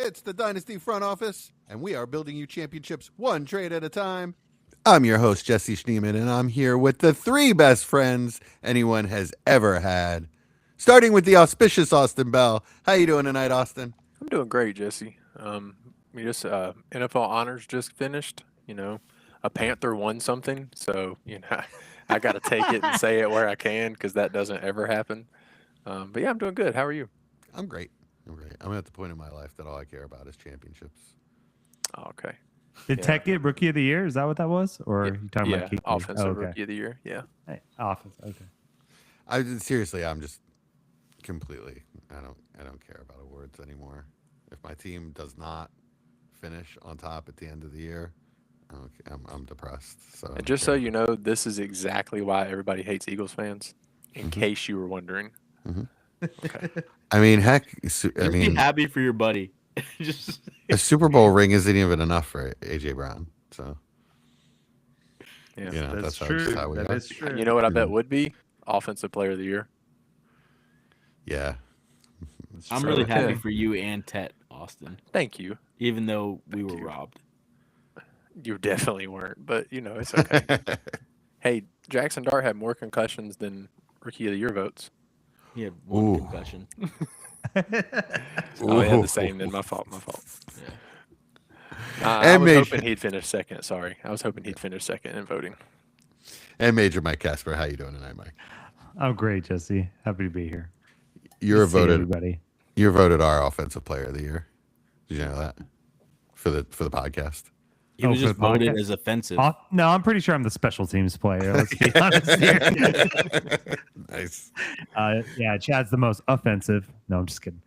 It's the Dynasty front office, and we are building you championships one trade at a time. I'm your host, Jesse Schneeman, and I'm here with the three best friends anyone has ever had. Starting with the auspicious Austin Bell. How you doing tonight, Austin? I'm doing great, Jesse. NFL honors just finished. A Panther won something, so I got to take it and say it where I can because that doesn't ever happen. But yeah, I'm doing good. How are you? I'm great. I'm at the point in my life that all I care about is championships. Oh, okay. Did Tech get Rookie of the Year? Is that what that was? Or are you talking about Keekly? Offensive Rookie of the Year. Yeah. Hey, offense. Okay. I'm just completely. I don't care about awards anymore. If my team does not finish on top at the end of the year, I'm depressed. So And just so you know, this is exactly why everybody hates Eagles fans. In case you were wondering. Mm-hmm. Okay. I mean, heck. Be happy for your buddy. Just a Super Bowl ring isn't even enough for AJ Brown. So yeah, that's true. How we that are. is true. You know what I bet would be Offensive Player of the Year. Yeah. I'm really happy for you and Tet, Austin. Thank you. Even though we were robbed. You definitely weren't, but it's okay. Hey, Jackson Dart had more concussions than Rookie of the Year votes. He had one concussion. Oh, yeah, the same. Then my fault. Yeah. I was hoping he'd finish second. Sorry, I was hoping he'd finish second in voting. And Major Mike Casper, how you doing tonight, Mike? I'm great, Jesse. Happy to be here. You're voted. Everybody. You're voted our Offensive Player of the Year. Did you know that for the podcast? He was just voted as offensive. No, I'm pretty sure I'm the special teams player. Let's be honest here. Nice. Yeah, Chad's the most offensive. No, I'm just kidding.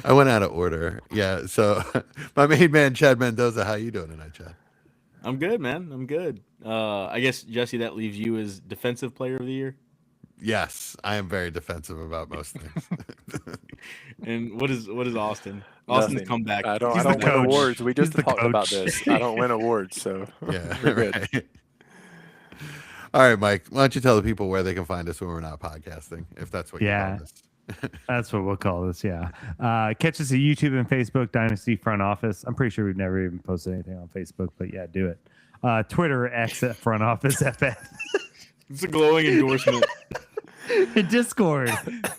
I went out of order. Yeah, so my main man, Chad Mendoza, how you doing tonight, Chad? I'm good, man. I'm good. I guess, Jesse, that leaves you as Defensive Player of the Year. Yes, I am very defensive about most things. And what is Austin? Austin's come back. I don't win awards. We just talked about this. I don't win awards, so yeah, we're good. Right. All right, Mike. Why don't you tell the people where they can find us when we're not podcasting, if that's what you call this? That's what we'll call this. Yeah. Catch us at YouTube and Facebook, Dynasty Front Office. I'm pretty sure we've never even posted anything on Facebook, but yeah, do it. Twitter, X at Front Office FN. It's a glowing endorsement. Discord.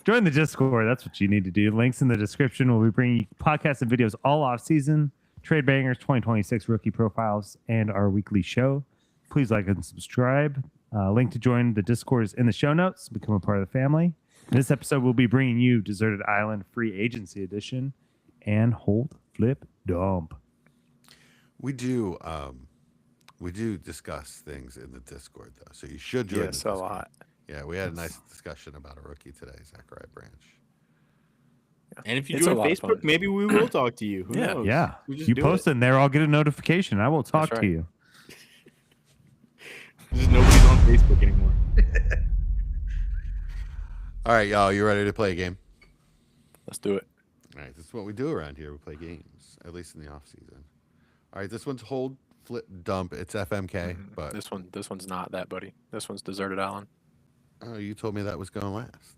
Join the Discord. That's what you need to do. Links in the description. We'll be bringing you podcasts and videos all off season, trade bangers, 2026 rookie profiles, and our weekly show. Please like and subscribe. Link to join the Discord is in the show notes. Become a part of the family. In this episode, we'll be bringing you Deserted Island Free Agency Edition and Hold, Flip, Dump. We do discuss things in the Discord, though, so you should join. Yes, a lot. Yeah, we had a nice discussion about a rookie today, Zachariah Branch. Yeah. And if you join Facebook, maybe we will talk to you. Who knows? Yeah. You post it in there, I'll get a notification. I will talk to you. There's nobody's on Facebook anymore. All right, y'all, you ready to play a game? Let's do it. All right, this is what we do around here. We play games, at least in the off season. All right, this one's Hold, Flip, Dump. It's FMK, but this one's not that, buddy. This one's Deserted Island. Oh, you told me that was going last.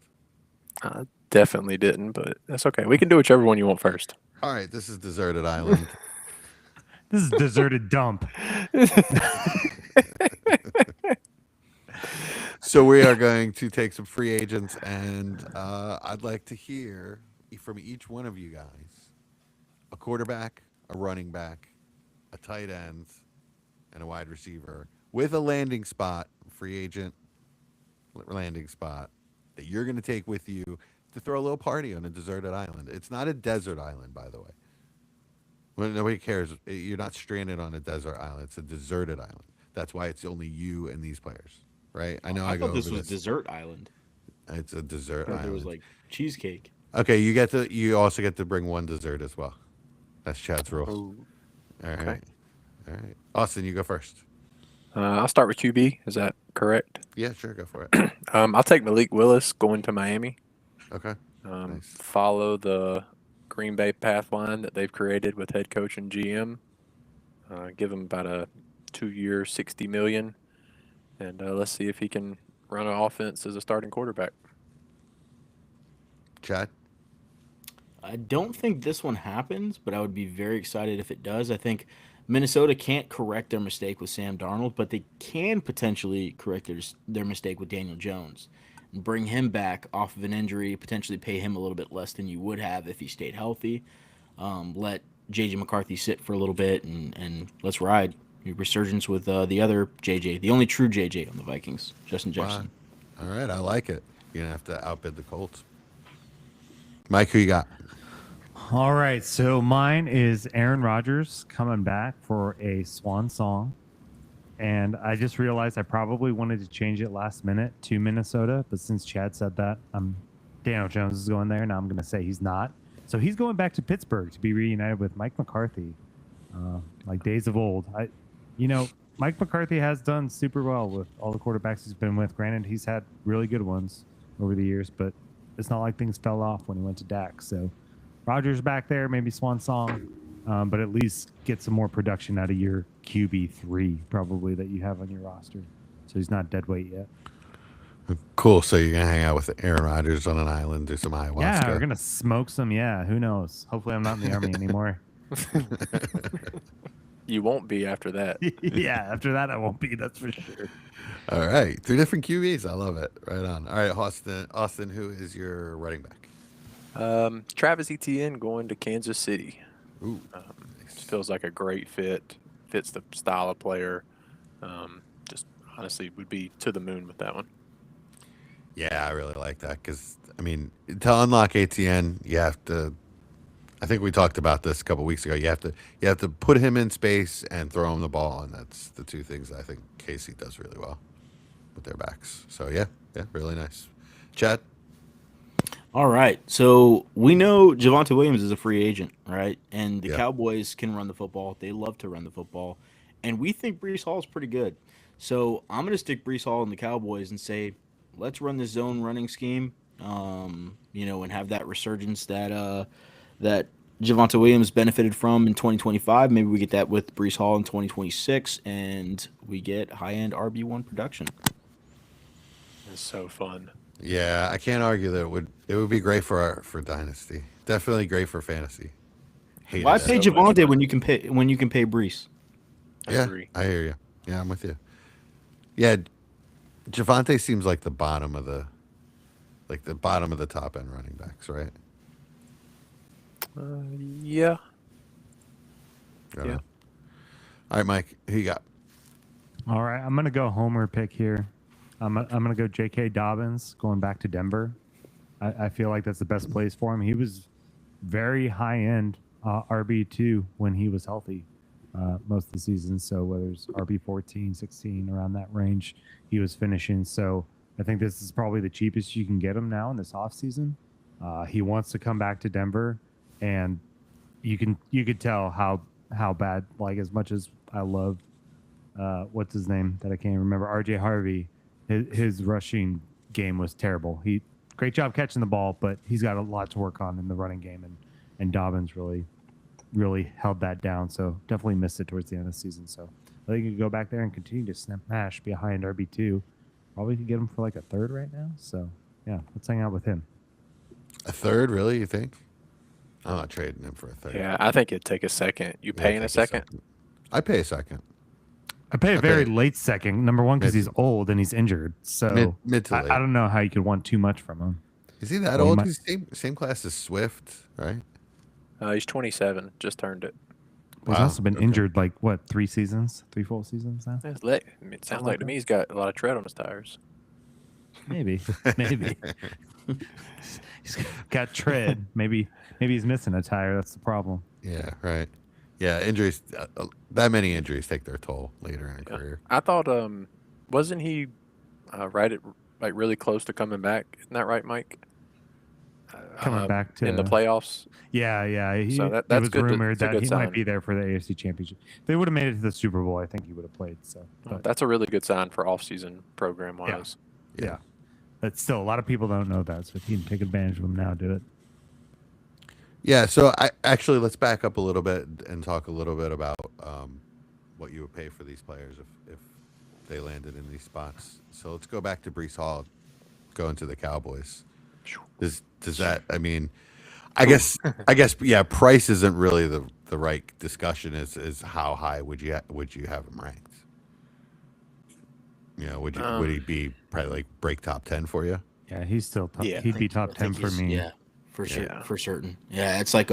I definitely didn't, but that's okay. We can do whichever one you want first. All right, this is Deserted Island. This is Deserted Dump. So we are going to take some free agents, and I'd like to hear from each one of you guys a quarterback, a running back, a tight end, and a wide receiver with a landing spot, free agent landing spot that you're going to take with you to throw a little party on a deserted island. It's not a desert island, by the way. Well, nobody cares. You're not stranded on a desert island. It's a deserted island. That's why it's only you and these players, right? I know. I thought this was Desert Island. It's a dessert island. There was like cheesecake. Okay, you also get to bring one dessert as well. That's Chad's rule. Oh, All right. okay. All right. Austin, you go first. I'll start with QB. Is that correct? Yeah, sure. Go for it. I'll take Malik Willis going to Miami. Okay. Nice. Follow the Green Bay path line that they've created with head coach and GM. Give him about a 2-year, $60 million, and let's see if he can run an offense as a starting quarterback. Chad? I don't think this one happens, but I would be very excited if it does. I think Minnesota can't correct their mistake with Sam Darnold, but they can potentially correct their mistake with Daniel Jones and bring him back off of an injury, potentially pay him a little bit less than you would have if he stayed healthy. Let JJ McCarthy sit for a little bit and let's ride. Your resurgence with the other JJ, the only true JJ on the Vikings, Justin Jefferson. Wow. All right, I like it. You're going to have to outbid the Colts. Mike, who you got? All right, so mine is Aaron Rodgers coming back for a swan song. And I just realized I probably wanted to change it last minute to Minnesota, but since Chad said that, Daniel Jones is going there. Now I'm going to say he's not. So he's going back to Pittsburgh to be reunited with Mike McCarthy, like days of old. Mike McCarthy has done super well with all the quarterbacks he's been with. Granted, he's had really good ones over the years, but it's not like things fell off when he went to Dak. So Rodgers back there, maybe swan song, but at least get some more production out of your QB3 probably that you have on your roster. So he's not dead weight yet. Cool. So you're going to hang out with Aaron Rodgers on an island, do some ayahuasca. Yeah, we're going to smoke some. Yeah, who knows? Hopefully I'm not in the Army anymore. You won't be after that. Yeah, after that I won't be, that's for sure. All right. 3 different QBs. I love it. Right on. All right, Austin, who is your running back? Travis Etienne going to Kansas City. Ooh. Feels like a great fit. Fits the style of player. Just honestly would be to the moon with that one. Yeah, I really like that because, to unlock ATN, you have to. I think we talked about this a couple weeks ago. You have to put him in space and throw him the ball, and that's the two things I think KC does really well with their backs. So yeah, really nice. Chad. All right. So we know Javonte Williams is a free agent, right? And the Yeah. Cowboys can run the football. They love to run the football. And we think Brees Hall is pretty good. So I'm going to stick Brees Hall in the Cowboys and say, let's run the zone running scheme, and have that resurgence that Javonte Williams benefited from in 2025. Maybe we get that with Brees Hall in 2026, and we get high-end RB1 production. It's so fun. Yeah, I can't argue that it would be great for Dynasty. Definitely great for fantasy. Hate Why it. pay so much Javonte fun. when you can pay Brees? Yeah, Agree. I hear you. Yeah, I'm with you. Yeah, Javonte seems like the bottom of the top end running backs, right? Yeah. Right Yeah. on. All right, Mike, who you got? All right, I'm going to go homer pick here. I'm going to go J.K. Dobbins going back to Denver. I feel like that's the best place for him. He was very high-end RB2 when he was healthy most of the season. So whether it's RB14, 16, around that range, he was finishing. So I think this is probably the cheapest you can get him now in this offseason. He wants to come back to Denver, and you could tell how bad, like as much as I love what's his name that I can't remember, RJ Harvey, his rushing game was terrible. Great job catching the ball, but he's got a lot to work on in the running game, and Dobbins really held that down. So definitely missed it towards the end of the season. So I think you could go back there and continue to smash behind RB2. Probably could get him for like a third right now. So yeah, let's hang out with him. A third, really? You think? I'm not trading him for a third. Yeah, I think it'd take a second. You pay in a second? I pay a second. I pay a very Okay. late second. Number one, because Mid- he's old and he's injured. So Mid to late. I don't know how you could want too much from him. Is he that Well, he old? might- He's same class as Swift, right? He's 27. Just turned it. He's Wow, also been okay. injured like what, 3 full seasons now? It sounds like to me he's got a lot of tread on his tires. Maybe. He's got tread. Maybe he's missing a tire. That's the problem. Yeah, right. Yeah, injuries. That many injuries take their toll later in a Yeah. career. I thought, wasn't he really close to coming back? Isn't that right, Mike? Coming back to in the playoffs. Yeah. So It that's was good to- rumored it's a that good he might sign. be there for the AFC Championship. If they would have made it to the Super Bowl, I think he would have played. So, but That's a really good sign for off-season program wise. yeah. But still, a lot of people don't know that. So if you can take advantage of them now, do it. Yeah, so let's back up a little bit and talk a little bit about what you would pay for these players if they landed in these spots. So let's go back to Brees Hall going to the Cowboys. Does that? I guess yeah. Price isn't really the right discussion. Is how high would you have him ranked? You know, would he be probably like break top 10 for you? Yeah, he's still top. Yeah. He'd be I top 10 think for he's- me. Yeah, for sure, Yeah. for certain. Yeah, it's like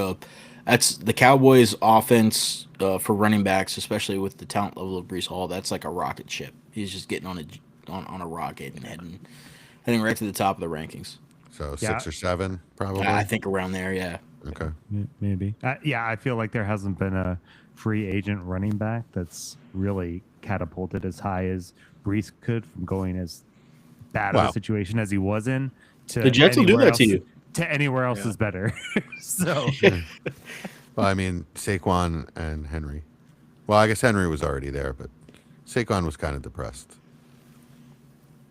that's the Cowboys' offense for running backs, especially with the talent level of Brees Hall. That's like a rocket ship. He's just getting on a rocket and heading right to the top of the rankings. So Yeah. 6 or 7, probably. I think around there. Yeah. Okay. Maybe. Yeah, I feel like there hasn't been a free agent running back that's really catapulted as high as Brees could from going as bad of Wow. a situation as he was in to The Jets will do anywhere that to else- you. To anywhere else Yeah. is better. So Well, I mean, Saquon and Henry. Well, I guess Henry was already there, but Saquon was kind of depressed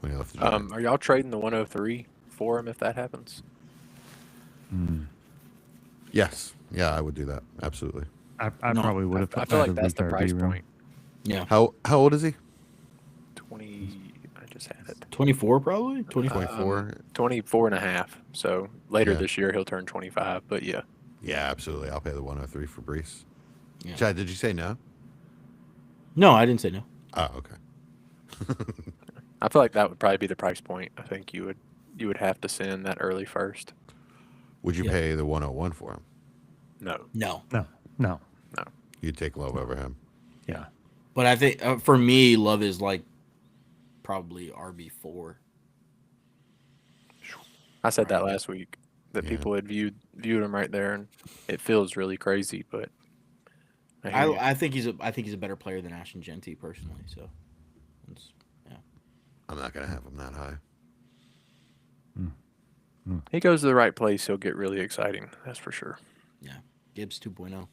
when he left the Giants. Are y'all trading the 103 for him if that happens? Yes. Yeah, I would do that. Absolutely. I No, probably would I, have. I feel like that's the price point. Yeah. How old is he? 20. I just had it. 24 probably. 24. 24. 24 and a half. So later Yeah. this year he'll turn 25. But yeah, Yeah, absolutely. I'll pay the 103 for Brees. Yeah. Chad, did you say no? No, I didn't say no. Oh, okay. I feel like that would probably be the price point. I think you would have to send that early first. Would you Yeah. pay the 101 for him? No. No. No. You'd take Love over him. Yeah. But I think for me, Love is like probably RB4. I said that last week that Yeah. people had viewed him right there, and it feels really crazy. But I hear you. I think he's a better player than Ashton Genty personally. So, yeah. I'm not going to have him that high. He goes to the right place, he'll get really exciting. That's for sure. Gibbs 2.0.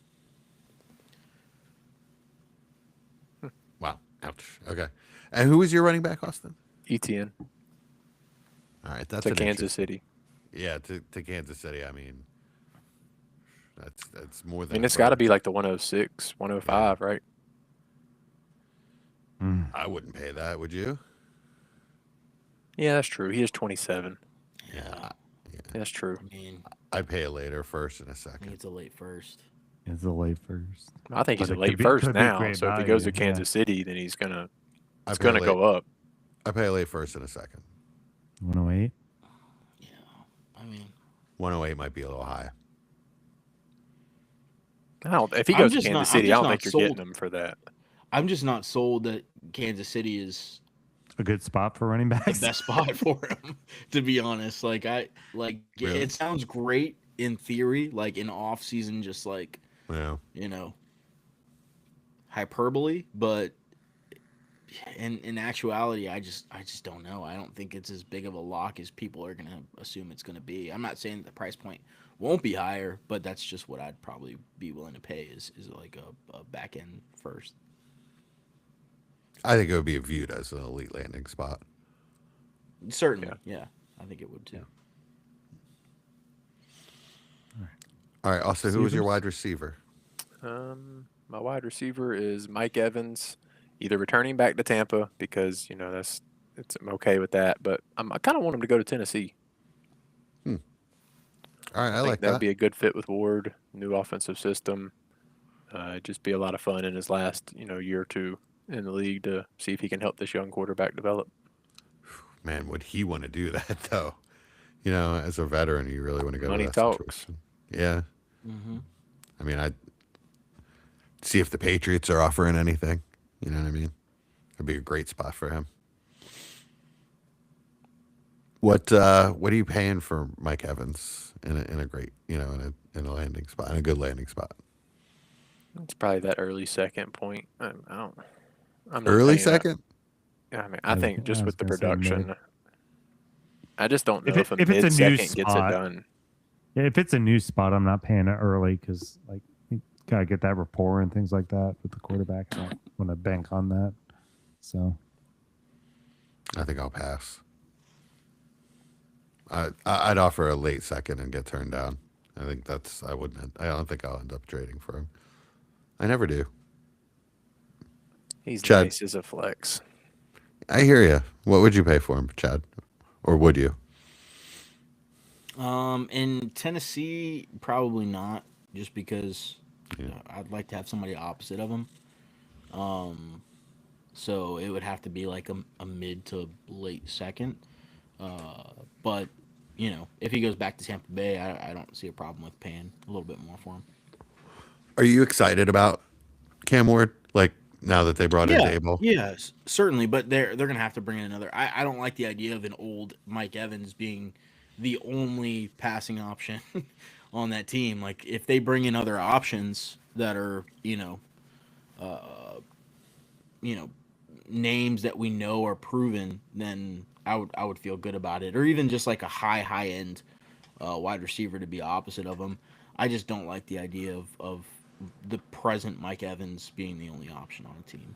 Wow. Ouch. Okay. And who was your running back, Austin? ETN All right. That's to an Kansas City. Yeah, to Kansas City. I mean, that's more I than. mean, it's got to be like the 106, 105, right? I wouldn't pay that. Would you? Yeah, that's true. He is 27. Yeah. That's true. I mean, I'd pay a later first and a I think second. it's a late first. It's a late first. I think he's But a it late could be- first could be now. great So if he goes to value, yeah. Kansas City, then he's gonna I it's pay gonna a go up. I pay a late first and a second. 108. Yeah. I mean, 108 might be a little high. I don't. If he I'm goes to just Kansas not- I'm City, I just don't not think you're sold. getting him for that. I'm just not sold that Kansas City is A good spot for running the backs. best spot for him. To be honest, Really? it sounds great in theory, like in off season, just like Yeah. hyperbole, but in actuality, I just don't know. I don't think it's as big of a lock as people are gonna assume it's gonna be. I'm not saying the price point won't be higher, but that's just what I'd probably be willing to pay is like a back end first. I think it would be viewed as an elite landing spot. Certainly, yeah, I think it would too. All right. Also, who was your Receivers? wide receiver? My wide receiver is Mike Evans, either returning back to Tampa because I'm okay with that, but I kind of want him to go to Tennessee. All right. I think like that'd that. be a good fit with Ward, new offensive system. It'd just be a lot of fun in his last year or two in the league to see if he can help this young quarterback develop. Man, would he want to do that though? As a veteran, you really want to go Money to that talks. situation. Yeah. Mm-hmm. I mean, I'd see if the Patriots are offering anything. You know what I mean? It'd be a great spot for him. What are you paying for Mike Evans in a great, in a landing spot, in a good landing spot? It's probably that early second point. I'm not Early paying that. second? I mean, I I was- think I just was with the gonna say mid. production, I just don't know If if, it- a if it's a mid new second gets it spot, done. Yeah, if it's a new spot, I'm not paying it early because like you gotta get that rapport and things like that with the quarterback. I don't want to bank on that. So I think I'll pass. I'd offer a late second and get turned down. I think I don't think I'll end up trading for him. I never do. He's Chad. nice as a flex. I hear you. What would you pay for him, Chad? Or would you? In Tennessee, probably not, just because Yeah. I'd like to have somebody opposite of him. So it would have to be like a mid to late second. But if he goes back to Tampa Bay, I don't see a problem with paying a little bit more for him. Are you excited about Cam Ward? Like now that they brought in Yeah, Dable? yes, certainly. But they're gonna have to bring in another. I don't like the idea of an old Mike Evans being the only passing option on that team. Like if they bring in other options that are you know names that we know are proven, then I would feel good about it. Or even just like a high end wide receiver to be opposite of him. I just don't like the idea of the present Mike Evans being the only option on a team.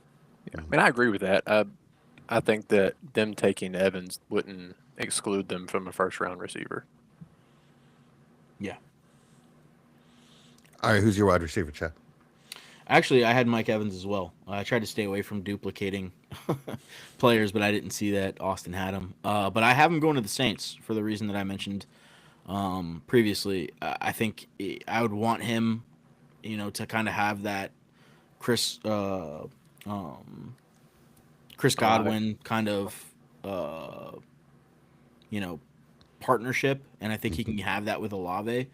Yeah, I mean, I agree with that. I think that them taking Evans wouldn't exclude them from a first-round receiver. Yeah. All right, who's your wide receiver, Chad? Actually, I had Mike Evans as well. I tried to stay away from duplicating players, but I didn't see that Austin had him. But I have him going to the Saints for the reason that I mentioned previously. I think I would want him, to kind of have that Chris Chris Godwin kind of partnership, and I think he can have that with Olave.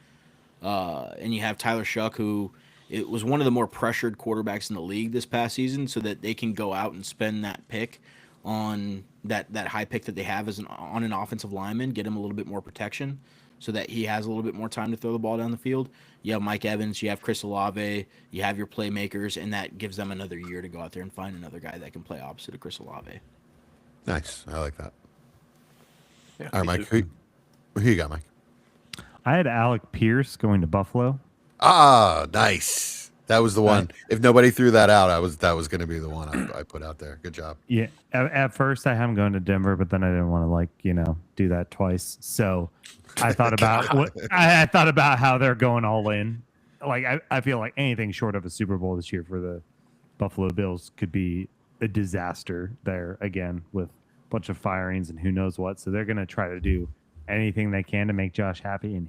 And you have Tyler Shuck, who it was one of the more pressured quarterbacks in the league this past season, so that they can go out and spend that pick on that high pick that they have on an offensive lineman, get him a little bit more protection, so that he has a little bit more time to throw the ball down the field. You have Mike Evans, you have Chris Olave, you have your playmakers, and that gives them another year to go out there and find another guy that can play opposite of Chris Olave. Nice. I like that. Yeah, All right, me Mike. too. Who you got, Mike? I had Alec Pierce going to Buffalo. Ah, nice. That was the one. If nobody threw that out, that was going to be the one I put out there. Good job. Yeah, at first I had him going to Denver, but then I didn't want to do that twice. So I thought about I thought about how they're going all in. Like I feel like anything short of a Super Bowl this year for the Buffalo Bills could be a disaster there again with a bunch of firings and who knows what. So they're going to try to do anything they can to make Josh happy, and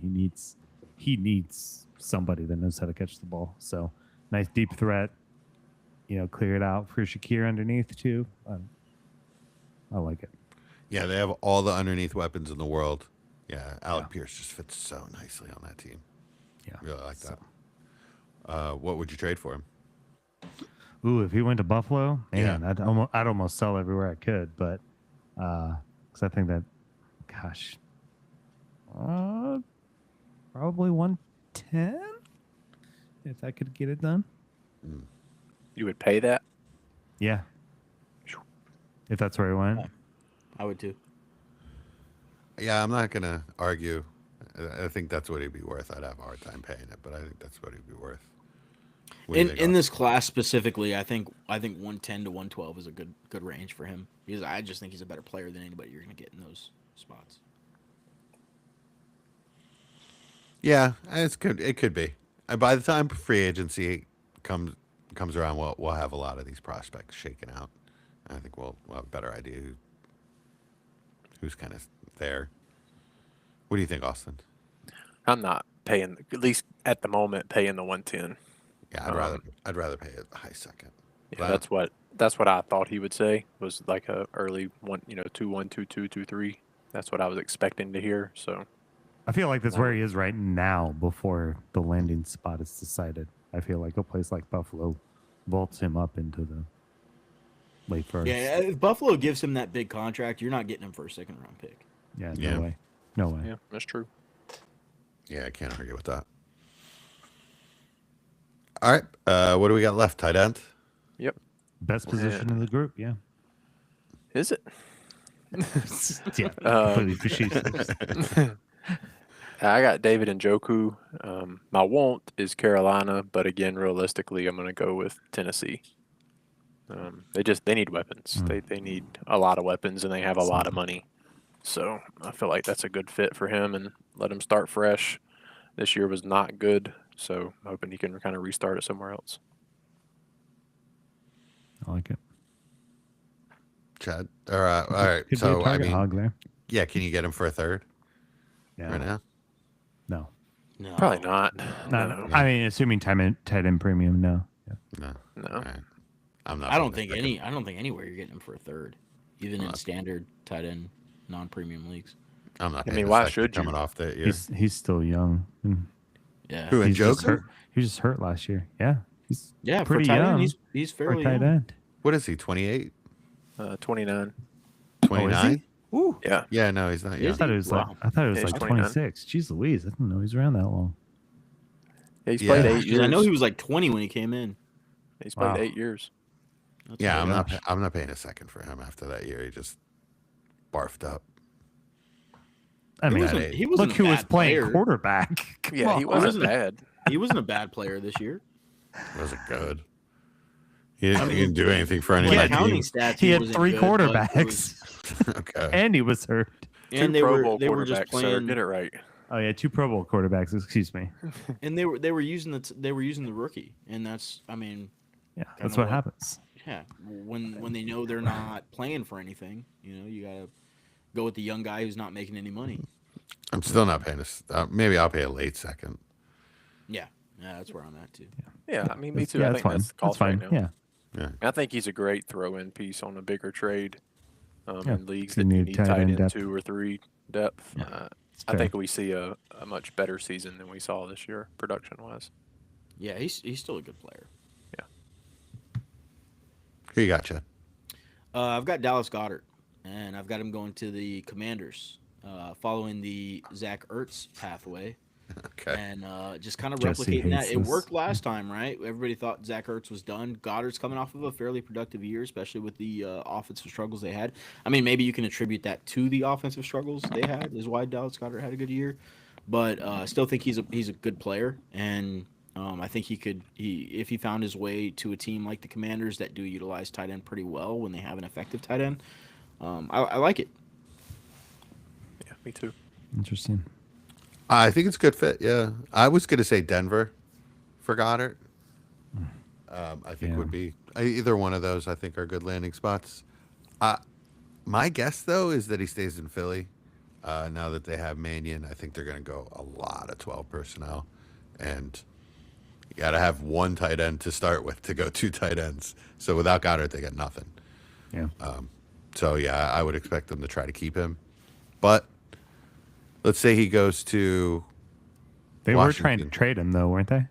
he needs somebody that knows how to catch the ball. So nice deep threat, clear it out for Shakir underneath too. I like it. Yeah, they have all the underneath weapons in the world. Yeah, Alec Pierce just fits so nicely on that team. Yeah, really like that. What would you trade for him? Ooh, if he went to Buffalo, man, Yeah. I'd almost sell everywhere I could, but because I think that, gosh, probably 110 if I could get it done. You would pay that? Yeah, if that's where he went. I would too. Yeah, I'm not going to argue. I think that's what he'd be worth. I'd have a hard time paying it, but I think that's what he'd be worth. In this class specifically, I think 110 to 112 is a good range for him, because I just think he's a better player than anybody you're going to get in those spots. Yeah, it could be. And by the time free agency comes around, we'll have a lot of these prospects shaken out. I think we'll have a better idea who's kind of there. What do you think, Austin? I'm not paying, at least at the moment, paying the 110. Yeah, I'd rather pay a high second. Yeah, that's what I thought he would say, was like a early 2-1, 2-2, 2-3. That's what I was expecting to hear. So I feel like that's where he is right now before the landing spot is decided. I feel like a place like Buffalo vaults him up into the late first. Yeah, if Buffalo gives him that big contract, you're not getting him for a second round pick. Yeah, Yeah. no way. No way. yeah, that's true. Yeah, I can't argue with that. All right, what do we got left? Tight end? Yep. Best position in the group, yeah. Is it? Yeah, completely facetious. I got David Njoku. My want is Carolina, but again, realistically, I'm going to go with Tennessee. They need weapons. They need a lot of weapons, and they have a lot of money. So I feel like that's a good fit for him, and let him start fresh. This year was not good, so I'm hoping he can kind of restart it somewhere else. I like it. Chad? All right. Could be a target hog there. yeah, can you get him for a third Yeah. right now? No, Probably not. No, No. I mean, assuming tight end premium, no. Yeah. No. No. All right. I'm not. I don't paying think a second. I don't think anywhere you're getting him for a third, even in standard tight end non-premium leagues. I'm not. I Paying mean, a why second should you? coming off that year? He's still young. Yeah, Who, and He's just Njoku? hurt. He was just hurt last year. Yeah, he's yeah. pretty for tight young end, he's for fairly a tight young. end. What is he? 28, 29. 29? Ooh. Yeah. Yeah, no, he's not I young. thought it was Wow. like Yeah, he's 26. 29. Jeez Louise, I didn't know he was around that long. Yeah, he's Yeah. played 8 Because years. I know he was like 20 when he came in. He's played Wow. 8 years. That's Yeah, what- I'm not paying a second for him after that year. He just barfed up. I mean, wasn't- he wasn't look a who was bad playing player. quarterback. Come Yeah, he on. wasn't bad. He wasn't a bad player this year. Wasn't good. He didn't do anything for any Like of my counting teams. stats, He had wasn't 3 good, but it was- quarterbacks, Okay. and he was hurt. and Two they Pro were Bowl they were just quarterbacks, sir. playing, Get it right. Oh yeah, 2 Pro Bowl quarterbacks. Excuse me. and they were using they were using the rookie, and that's I mean, Yeah, Kinda that's what what- happens. yeah, when they know they're not playing for anything, you gotta go with the young guy who's not making any money. I'm still not paying maybe I'll pay a late second. Yeah, that's where I'm at too. Yeah, I mean, me That's- too. Yeah, I that's think fine. that's the That's cost fine. right now. Yeah. I think he's a great throw-in piece on a bigger trade Yeah, in leagues if you that you need need tight tight end end depth. 2 or 3 depth. Yeah, It's I fair. think we see a much better season than we saw this year, production-wise. Yeah, he's still a good player. Who you got, Chad? I've got Dallas Goddard, and I've got him going to the Commanders, following the Zach Ertz pathway. Okay. And just kind of Jesse replicating that. hates It this. worked last time, right? Everybody thought Zach Ertz was done. Goddard's coming off of a fairly productive year, especially with the offensive struggles they had. I mean, maybe you can attribute that to the offensive struggles they had, is why Dallas Goddard had a good year. But I still think he's a good player, and I think if he found his way to a team like the Commanders that do utilize tight end pretty well when they have an effective tight end, I like it. Yeah, me too. Interesting. I think it's a good fit. Yeah, I was gonna say Denver for Goddard. I think Yeah. would be either one of those. I think are good landing spots. My guess though is that he stays in Philly. Now that they have Mannion, I think they're gonna go a lot of 12 personnel, and you got to have one tight end to start with to go 2 tight ends. So without Goddard, they got nothing. Yeah. So yeah, I would expect them to try to keep him, but let's say he goes to. They were trying to Washington. trade him though, weren't they?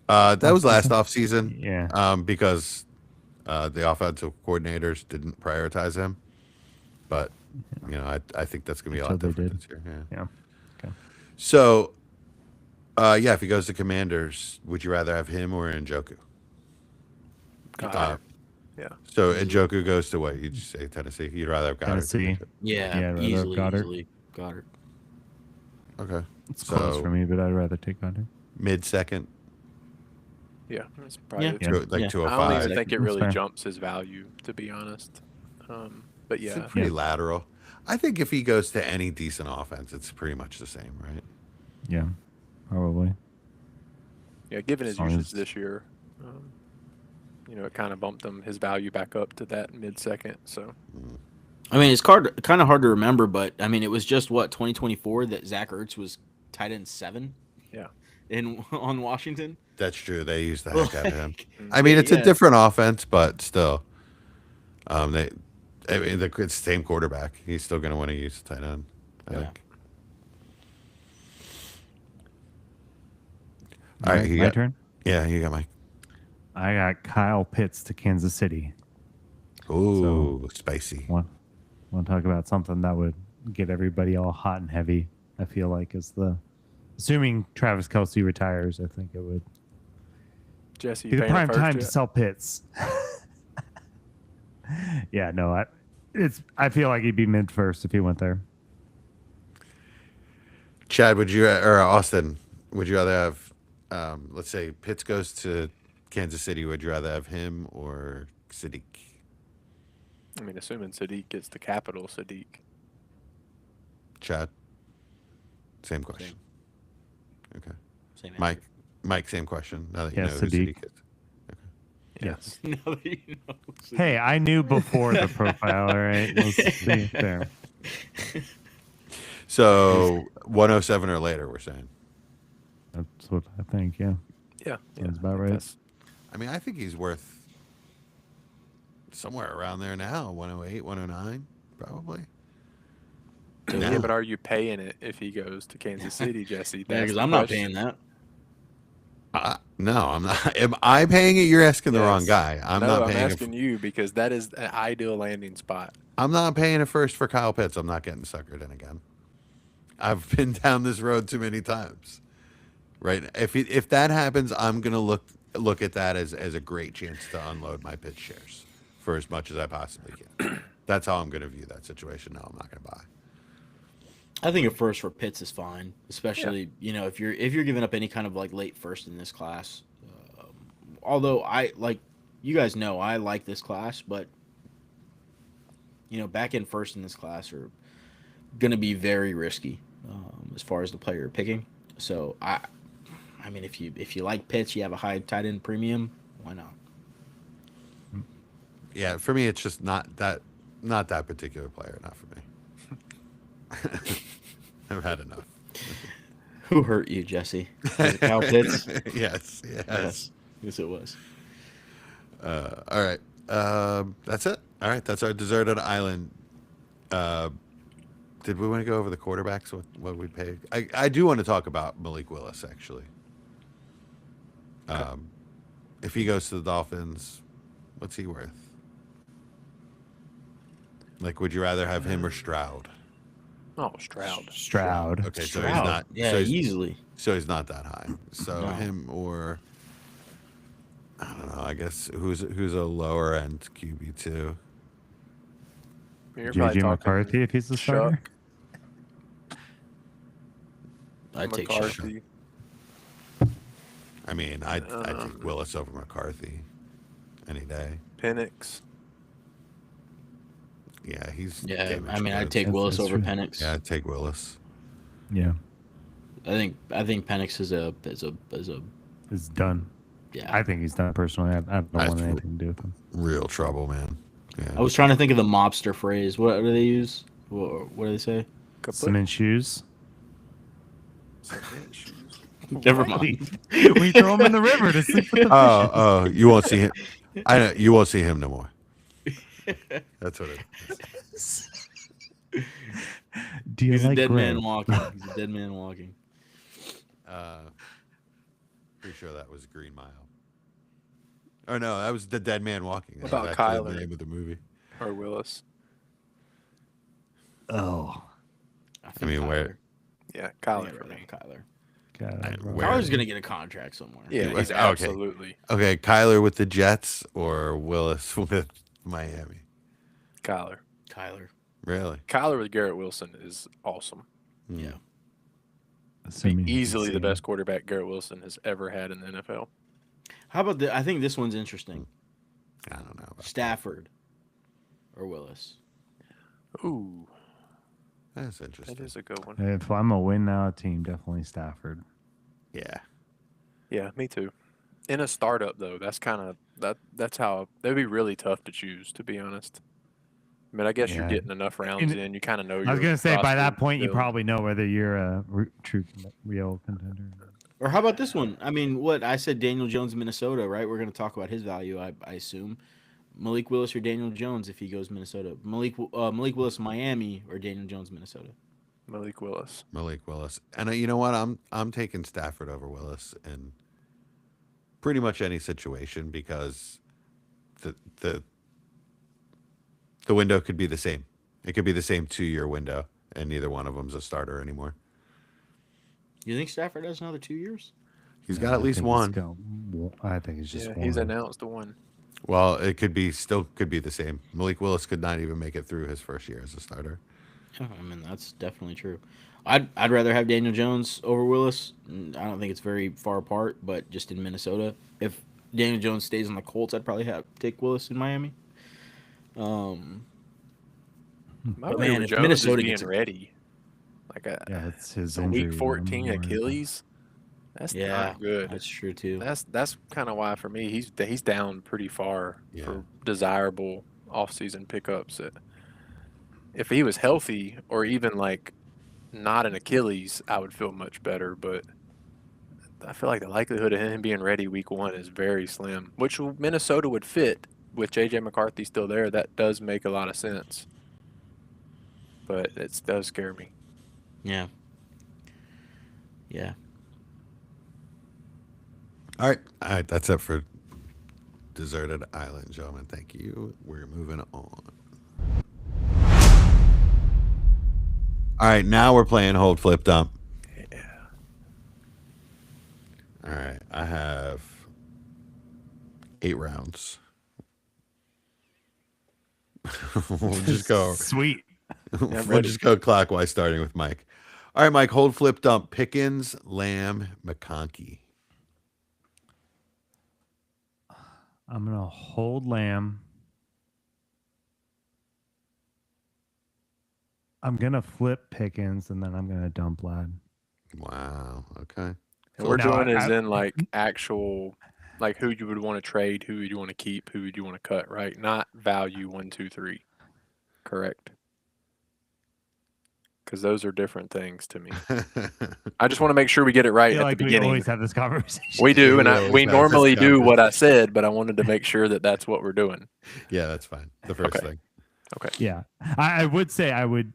That was last offseason. Yeah. Because the offensive coordinators didn't prioritize him. But, I think that's going to be a lot Until they different did. this year. Yeah. Yeah. Okay. So, if he goes to Commanders, would you rather have him or Njoku? Goddard. Yeah. So, Njoku goes to what? You just say Tennessee? You'd rather have Goddard? Tennessee. Yeah, Yeah, I'd rather have easily, Goddard. easily Goddard. Okay. It's close So, for me, but I'd rather take Goddard. mid-second, Yeah. That's probably Yeah. it. Yeah. like Yeah. I 205. don't even think it That's really fair. jumps his value, to be honest. But It's yeah, pretty lateral. I think if he goes to any decent offense, it's pretty much the same, right? Yeah. Probably. yeah. Given his As long usage as- this year, it kind of bumped his value back up to that mid-second. So I mean, it's kind of hard to remember, but I mean, it was just 2024 that Zach Ertz was tight end 7. Yeah. On Washington. That's true. They used the heck out of him. Like, I mean, it's yeah. a different offense, but still, it's the same quarterback. He's still going to want to use the tight end. I Yeah. think. All right, My turn. Yeah, you got Mike. I got Kyle Pitts to Kansas City. Ooh, spicy. Want to talk about something that would get everybody all hot and heavy? I feel like is assuming Travis Kelce retires, I think it would Jesse, be you the paying it prime first time to yet? sell Pitts. Yeah, no, I feel like he'd be mid first if he went there. Chad, or Austin, would you rather have, let's say Pitts goes to Kansas City, would you rather have him or Sadiq? I mean, assuming Sadiq gets the capital, Sadiq. Chad? Same question. Okay. Same Mike, same question. Now that you Yeah, know who Sadiq. Sadiq is. Yes. answer. Now that you know. Hey, I knew before the profile. All right, let's see there. So 107 or later, we're saying. That's what I think. Yeah. Yeah, Sounds I about think right. that's- I mean, I think he's worth somewhere around there now. 108, 109, probably. Yeah, No. but are you paying it if he goes to Kansas City, Jesse? Yeah, That's because the I'm not question. paying that. No, I'm not. Am I paying it? You're asking the wrong Yes. guy. I'm No, not I'm paying it. asking you because that is an ideal landing spot. I'm not paying it first for Kyle Pitts. I'm not getting suckered in again. I've been down this road too many times. Right? If that happens, I'm gonna look at that as a great chance to unload my Pitts shares for as much as I possibly can. That's how I'm gonna view that situation. No, I'm not gonna buy. I think a first for Pitts is fine, especially if you're giving up any kind of like late first in this class. Although I like, you guys know I like this class, but back in first in this class are going to be very risky as far as the player you're picking. So I mean, if you like Pitts, you have a high tight end premium, why not? Yeah, for me, it's just not that particular player. Not for me. I've had enough. Who hurt you, Jesse? Was it Kyle Pitts? Yes. Yes, it was. All right. That's it. All right. That's our deserted island. Did we want to go over the quarterbacks? What we paid? I do want to talk about Malik Willis actually. If he goes to the Dolphins, what's he worth? Like, would you rather have him or Stroud? Oh, Stroud. Stroud. Okay, so Stroud. he's not. Yeah, easily. So he's not that high. So No. him or I don't know. I guess who's a lower end QB too. You're probably JJ talking McCarthy if he's the starter. I'd take Stroud. McCarthy. I mean, I'd take Willis over McCarthy any day. Penix. Yeah, he's. Yeah, damaged I mean, I'd goods. take Willis that's over true. Penix. Yeah, I'd take Willis. Yeah. I think Penix is a It's done. yeah. I think he's done personally. I don't I want threw- anything to do with him. Real trouble, man. Yeah. I was trying to think of the mobster phrase. What do they use? What do they say? Cement shoes. Never mind. We throw him in the river to sleep with the Oh, you won't see him. I know you won't see him no more. That's what it is. Do you He's like a dead gray? man walking. He's a dead man walking. Pretty sure that was Green Mile. Oh no, that was the Dead Man Walking. What That was about actually Kyler? the name of the movie. Or Willis. Oh, I mean, Kyler. where- Yeah, I Kyler think for I'd me. rather have Kyler. God, bro. where- Kyler's gonna get a contract somewhere. Yeah, Okay. he's absolutely Okay, Kyler with the Jets or Willis with Miami? Kyler. Kyler. Really? Kyler with Garrett Wilson is awesome. Hmm. Yeah. Assuming he can Easily see the him. best quarterback Garrett Wilson has ever had in the NFL. How about I think this one's interesting. I don't know. About Stafford or Willis. Ooh, That's interesting. that is a good one. If I'm a win now team, definitely Stafford. Yeah. Yeah, me too. In a startup though, that's kind of that's how that'd be really tough to choose, to be honest. I mean, I guess you're Yeah. getting enough rounds In- in. You kind of know. I was gonna say by that point you build. probably know whether you're a true real contender. Or how about this one? I mean, what I said, Daniel Jones, Minnesota, right? We're going to talk about his value, I assume. Malik Willis or Daniel Jones if he goes Minnesota. Malik Willis, Miami, or Daniel Jones, Minnesota. Malik Willis. Malik Willis. And you know what? I'm taking Stafford over Willis in pretty much any situation because the window could be the same. It could be the same 2-year window, and neither one of them's a starter anymore. You think Stafford has another 2 years? He's got at least one. I think it's just Yeah, one. he's announced the one. Well, it could be the same. Malik Willis could not even make it through his first year as a starter. Yeah, I mean, that's definitely true. I'd rather have Daniel Jones over Willis. I don't think it's very far apart, but just in Minnesota, if Daniel Jones stays on the Colts, I'd probably take Willis in Miami. My But man, man, if Jones Minnesota is being gets ready, like Yeah, it's his a injury. week I'm 14 worried about. Achilles. That's Yeah, not good. that's true too. That's kind of why for me he's down pretty far Yeah. for desirable offseason pickups. If he was healthy or even like not an Achilles, I would feel much better. But I feel like the likelihood of him being ready week 1 is very slim, which Minnesota would fit with J.J. McCarthy still there. That does make a lot of sense. But it does scare me. Yeah. Yeah. All right. That's it for Deserted Island, gentlemen. Thank you. We're moving on. All right, now we're playing Hold Flip Dump. Yeah. All right, I have 8 rounds. We'll just go. Sweet. We'll just go clockwise, starting with Mike. All right, Mike. Hold Flip Dump. Pickens, Lamb, McConkey. I'm gonna hold Lamb. I'm gonna flip Pickens, and then I'm gonna dump Lad. Wow. Okay. And we're Now, doing is in like actual, like who you would want to trade, who would you want to keep, who would you want to cut, right? Not value 1, 2, 3. Correct. Because those are different things to me. I just want to make sure we get it I right feel at like the we beginning. always have this conversation. We do, We and always we have this normally do what I conversation. said, but I wanted to make sure that that's what we're doing. Yeah, that's fine. The first Okay. thing. Okay. Yeah, I would say I would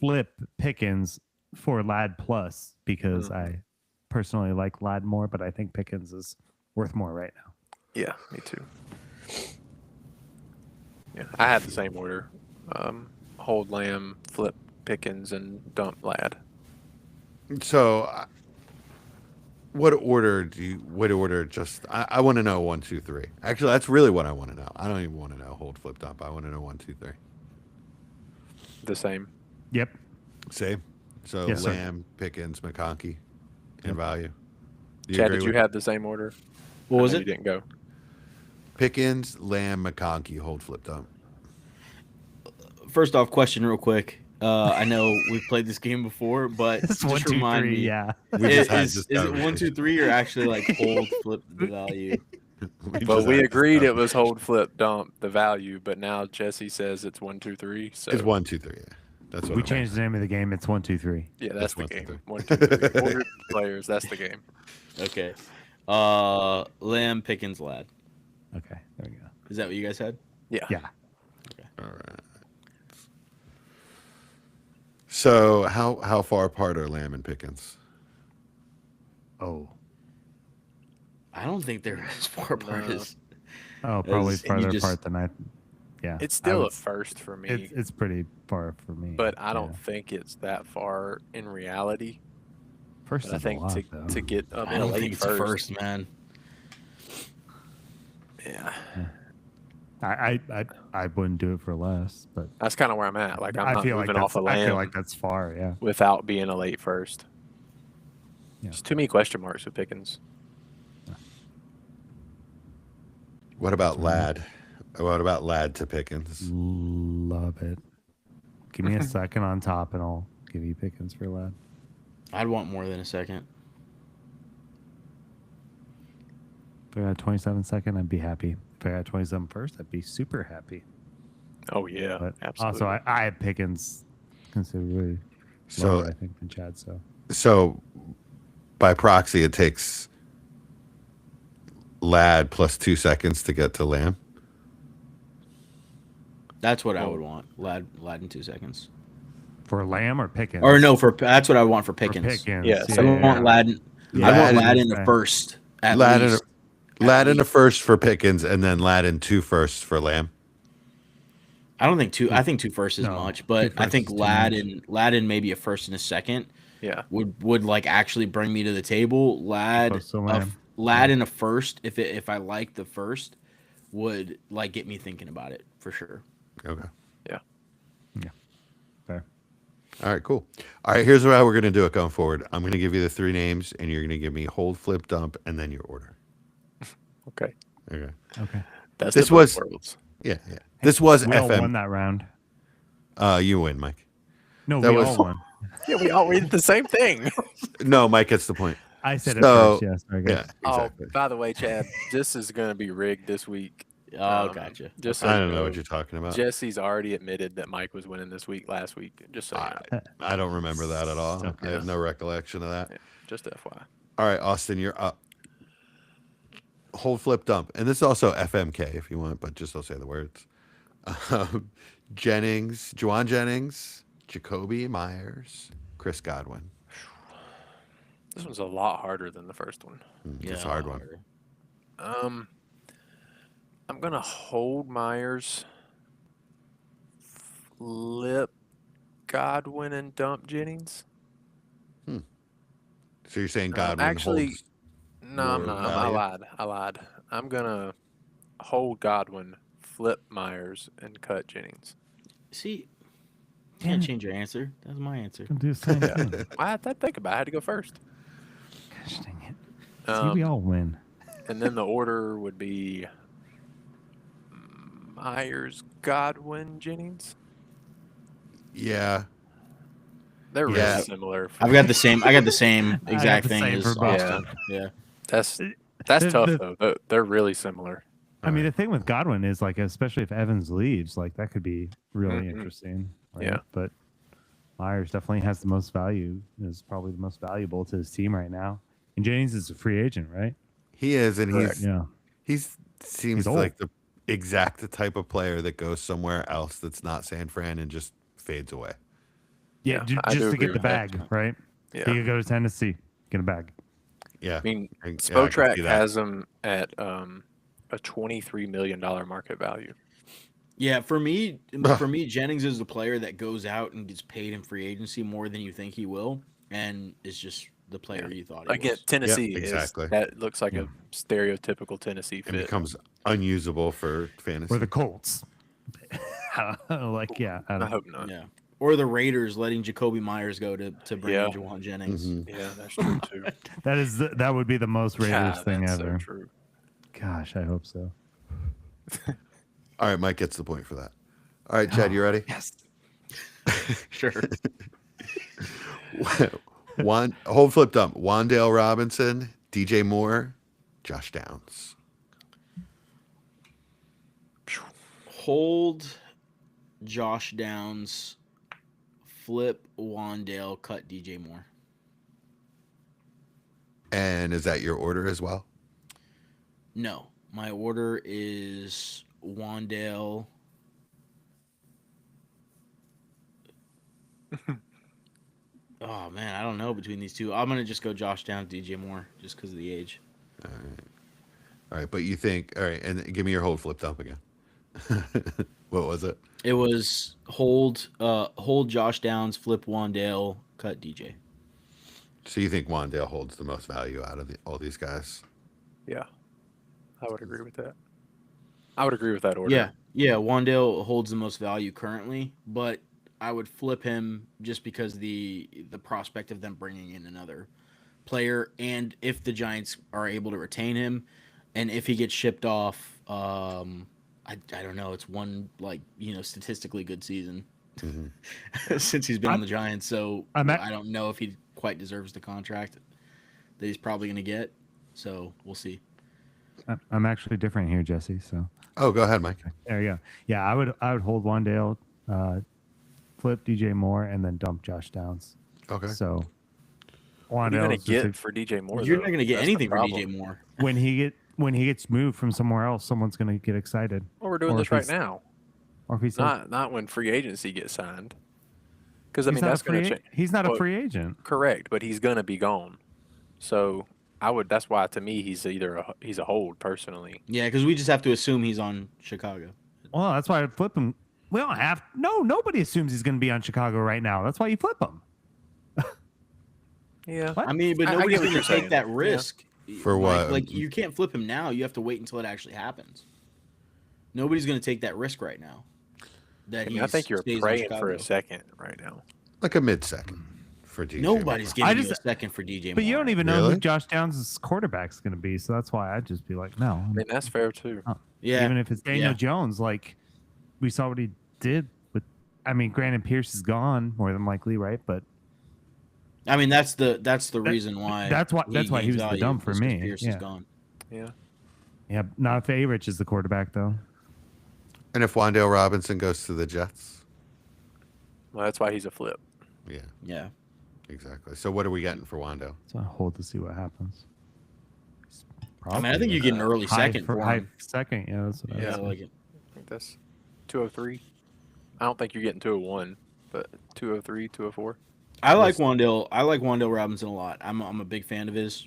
flip Pickens for Lad plus because I personally like Lad more, but I think Pickens is worth more right now. Yeah, me too. Yeah, I had the same order. Hold Lamb, flip Pickens, and dump Lad. So, what order do you? What order? Just I want to know 1, 2, 3. Actually, that's really what I want to know. I don't even want to know hold, flip, dump. I want to know 1, 2, 3. The same. Yep. Same. So Yes, sir. Lamb, Pickens, McConkey, in value. Do Chad, agree did you with- have the same order? What was I know it? You didn't go. Pickens, Lamb, McConkey, hold, flip, dump. First off, question real quick. I know we've played this game before, but It's just 1, 2, remind 3. me, Yeah. We is, just had is, this is it 1, 2, conversation. 3 or actually like hold, flip the value? But just we had this agreed it was conversation. hold, flip, dump, the value. But now Jesse says it's 1, 2, 3. So It's 1, 2, 3. Yeah. That's what We I'm changed the name of the game. It's 1, 2, 3. yeah, that's It's the 1, 2, game. 3. 1, 2, 3. 4 players. That's the game. Okay. Lamb, Pickens, Lad. Okay, there we go. Is that what you guys had? Yeah. Yeah. All right. So how far apart are Lamb and Pickens? Oh. I don't think they're as far apart No. as. Oh, probably and you farther just- apart than I. Yeah. It's I still a would- first for me, It's pretty far for me. but I don't yeah. think it's that far in reality. First But I is think a lot, though. to get up I in a don't late think it's a first, man. Yeah, I wouldn't do it for less, but that's kind of where I'm at. Like I'm I not feel like moving off that's a I feel Lamb like that's far. Yeah. without being a late first. Yeah. There's too many question marks with Pickens. What about Lad? What about Lad to Pickens? Love it. Give me a second on top, and I'll give you Pickens for Lad. I'd want more than a second. If I got 27 second, I'd be happy. If I got 27 first, I'd be super happy. Oh yeah, But absolutely. also, I have Pickens considerably So lower, I think, than Chad. so by proxy, it takes Lad plus 2 seconds to get to Lamb. That's what I would want. Lad in 2 seconds. For Lamb or Pickens? Or no, that's what I want for For Pickens. Pickens. Yeah, I would want Lad. Yeah. I want Lad Lad is in the fine. first. At Lad in least. Lad in a first for Pickens, and then Lad in 2 firsts for Lamb. I don't think two. I think 2 firsts is No, much, 2 but I firsts think is too Lad in maybe a first and a second yeah, would like actually bring me to the table. Lad Opposed to Lamb. Lad in a first, if I like the first, would like get me thinking about it for sure. Okay. Fair. All right, cool. All right, here's how we're going to do it going forward. I'm going to give you the 3 names, and you're going to give me hold, flip, dump, and then your order. okay. Okay. Okay. That's This the both was- worlds. Yeah, yeah. This was We all won FM. that round. You win, Mike. No, That we was- all won. Yeah, we all read the same thing. No, Mike gets the point. I said it So- first. Yes. Very good. Yeah, exactly. Oh, by the way, Chad, this is going to be rigged this week. Oh, gotcha. Just so I you don't know what you're talking about. Jesse's already admitted that Mike was winning this week last week. Just so you know. I don't remember that at all. Okay. I have no recollection of that. Yeah, just FYI. All right, Austin, you're up. Hold, flip, dump. And this is also FMK if you want, but just I'll say the words. Jennings, Juwan Jennings, Jacoby Myers, Chris Godwin. This one's a lot harder than the first one. It's a hard one. I'm gonna hold Myers, flip Godwin, and dump Jennings. So you're saying Godwin actually, holds no, I'm more not. value? I lied. I'm gonna hold Godwin, flip Myers, and cut Jennings. See, you can't change your answer. That's my answer. I'll do the same thing. I had to think about it. I had to go first. Gosh dang it. See, we all win. And then the order would be Myers, Godwin, Jennings. Yeah. They're really Yeah. similar. I got the same I exact got the thing same as for both. Austin. Yeah. That's The- tough the- though. They're really similar. I mean, the thing with Godwin is like, especially if Evans leaves, like that could be really Mhm. interesting. Right? Yeah. But Myers definitely has the most value. Is probably the most valuable to his team right now. And Jennings is a free agent, right? He is, and Correct. Yeah. he's seems He's old. like the exact type of player that goes somewhere else that's not San Fran and just fades away. Yeah. I do Just to agree get the with that. bag, right? Yeah. He could go to Tennessee, get a bag. Yeah. I mean, I can Spotrac see that. has him at a $23 million market value. Yeah, for me, Jennings is the player that goes out and gets paid in free agency more than you think he will, and is just the player you thought he Again, was. Tennessee exactly. that looks like Yeah. a stereotypical Tennessee It fit. becomes unusable for fantasy. Or the Colts. Like, yeah. I I don't, hope not. Yeah. Or the Raiders letting Jacoby Myers go to bring in Juwan Jennings. Mhm. Yeah, that's true too. that would be the most Raiders Yeah, thing that's ever. So true. Gosh, I hope so. All right, Mike gets the point for that. All right, Chad, you ready? Yes. Sure. Hold, flip, dump. Wandale Robinson, DJ Moore, Josh Downs. Hold Josh Downs, flip Wandale, cut DJ Moore. And is that your order as well? No, my order is Wandale. Oh man, I don't know between these two. I'm gonna just go Josh Downs, DJ Moore, just because of the age. All right, but you think, all right, and give me your hold, flip, dump again. What was it? It was hold Josh Downs, flip Wandale, cut DJ. So you think Wandale holds the most value out of all these guys? Yeah, I would agree with that. I would agree with that order. Yeah, Wandale holds the most value currently, but I would flip him just because the prospect of them bringing in another player, and if the Giants are able to retain him, and if he gets shipped off, I don't know. It's one statistically good season since he's been on the Giants, so I don't know if he quite deserves the contract that he's probably going to get. So we'll see. I'm actually different here, Jesse. So Oh, go ahead, Mike. there you go. Yeah, I would hold Wandale, flip DJ Moore, and then dump Josh Downs. Okay. So What are you gonna Wandale, get for DJ Moore? You're though? not going to get That's the anything for problem. DJ Moore. when he gets moved from somewhere else, someone's going to get excited. Well, we're doing Or this if right he's- now, Or if he's not when free agency gets signed. Because I he's mean not that's a going free to a- change. He's not a Well, free agent. Correct, but he's gonna be gone. So that's why to me he's he's a hold personally. Yeah, because we just have to assume he's on Chicago. Well, that's why I flip him. We don't have nobody assumes he's going to be on Chicago right now. That's why you flip him. Yeah. What? I mean, but I nobody's get what going to you're take saying. that Yeah. risk. For what? Like you can't flip him now. You have to wait until it actually happens. Nobody's going to take that risk right now. That I think you're stays in praying for Chicago. a second right now. Like a mid-second for DJ. Nobody's Moore. giving I you a just- second for DJ. But you Moore. don't even know Really? who Josh Downs' quarterback's going to be. So that's why I'd just be like, no. I mean that's fair too. Yeah, Even if it's Daniel Yeah. Jones, like we saw what he did with. I mean, granted, Pierce is gone more than likely, right? But I mean that's the reason why. that's why he gains was the value, dump for is 'cause me. Pierce Yeah. is gone. Yeah. Yeah, not if A-Rich is the quarterback, though. And if Wandale Robinson goes to the Jets? Well, that's why he's a flip. Yeah, Yeah. exactly. So what are we getting for Wando? So I hold to see what happens. I mean, I think you get an early second for high him. second. Yeah, that's what I Yeah, was I like it. I think that's 203. I don't think you're getting 201, but 203, 204. I like Wandale. I like Wandale Robinson a lot. I'm a big fan of his,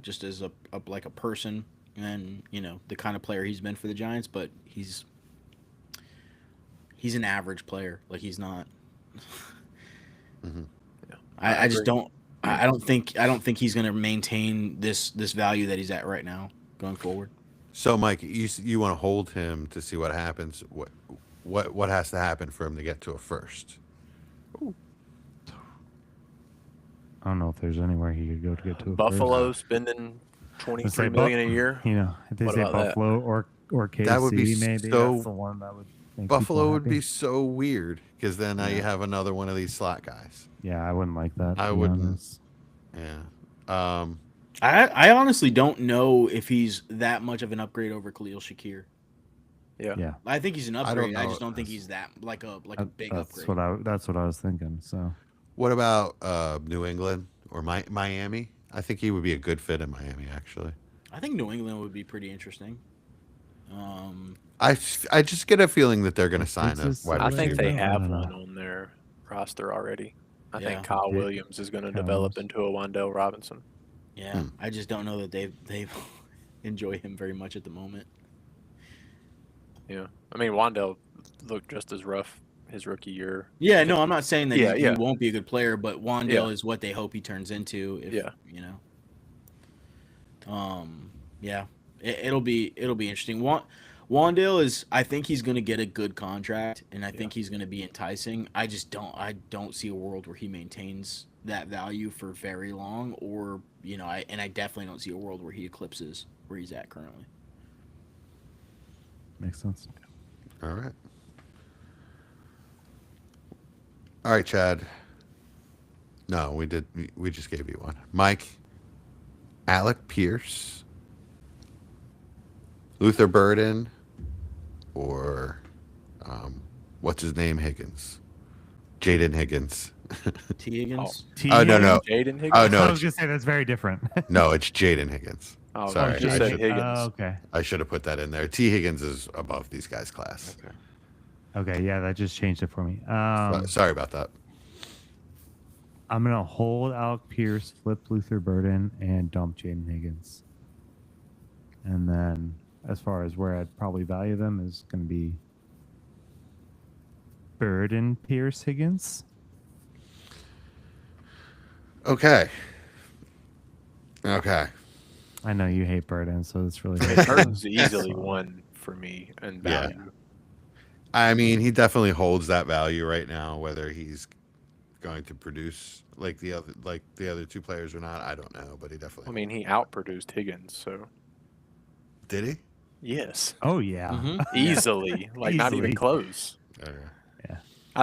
just as a like a person, and the kind of player he's been for the Giants. But he's an average player. Like he's not. Mm-hmm. Yeah, I just don't. I don't think he's going to maintain this value that he's at right now going forward. So, Mike, you want to hold him to see what happens? What has to happen for him to get to a first? I don't know if there's anywhere he could go to get to a Buffalo first. spending Let's $23 say million a year. If they What say about that? Buffalo or KC, That would be maybe so- that's the one that would make Buffalo people would happy. be so weird because then now you Yeah. have another one of these slot guys. Yeah, I wouldn't like that. I to be wouldn't. honest. Yeah. I honestly don't know if he's that much of an upgrade over Khalil Shakir. Yeah, I think he's an don't upgrade. I, know. just don't think he's that like a big that's upgrade. that's what I was thinking. So What about New England or Miami? I think he would be a good fit in Miami, actually. I think New England would be pretty interesting. I just get a feeling that they're going to sign a Texas, wide I receiver. think they I have don't know. one on their roster already. I Yeah. think Kyle Yeah. Williams is going to Kyle develop Williams. into a Wandale Robinson. Yeah, I just don't know that they enjoy him very much at the moment. Yeah. I mean, Wandale looked just as rough his rookie year. Yeah, no, I'm not saying that Yeah, he yeah. won't be a good player, but Wandale Yeah. is what they hope he turns into. If, Yeah. Yeah, it'll be interesting. Wandale is. I think he's going to get a good contract, and I think he's going to be enticing. I don't see a world where he maintains that value for very long, or I definitely don't see a world where he eclipses where he's at currently. makes sense. All right. All right, Chad. No, we did. We just gave you one. Mike, Alec Pierce, Luther Burden, or what's his name? Higgins, Jaden Higgins. T. Higgins. Oh, no. Jaden Higgins? Oh no, I was gonna say that's very different. no, it's Jaden Higgins. Oh, Sorry, you just I said should- Higgins. Okay. I should have put that in there. T. Higgins is above these guys' class. Okay. Okay. Yeah, that just changed it for me. Sorry about that. I'm gonna hold Alec Pierce, flip Luther Burden, and dump Jaden Higgins. And then, as far as where I'd probably value them, is gonna be Burden, Pierce, Higgins. Okay. I know you hate Burden, so it's really Burton's easily one for me in Yeah. value. I mean, he definitely holds that value right now. Whether he's going to produce like the other two players or not, I don't know. But he definitely. I mean, he outproduced Higgins, so Did he? yes, Oh yeah. Mhm. easily, like not even Easily. close. Okay.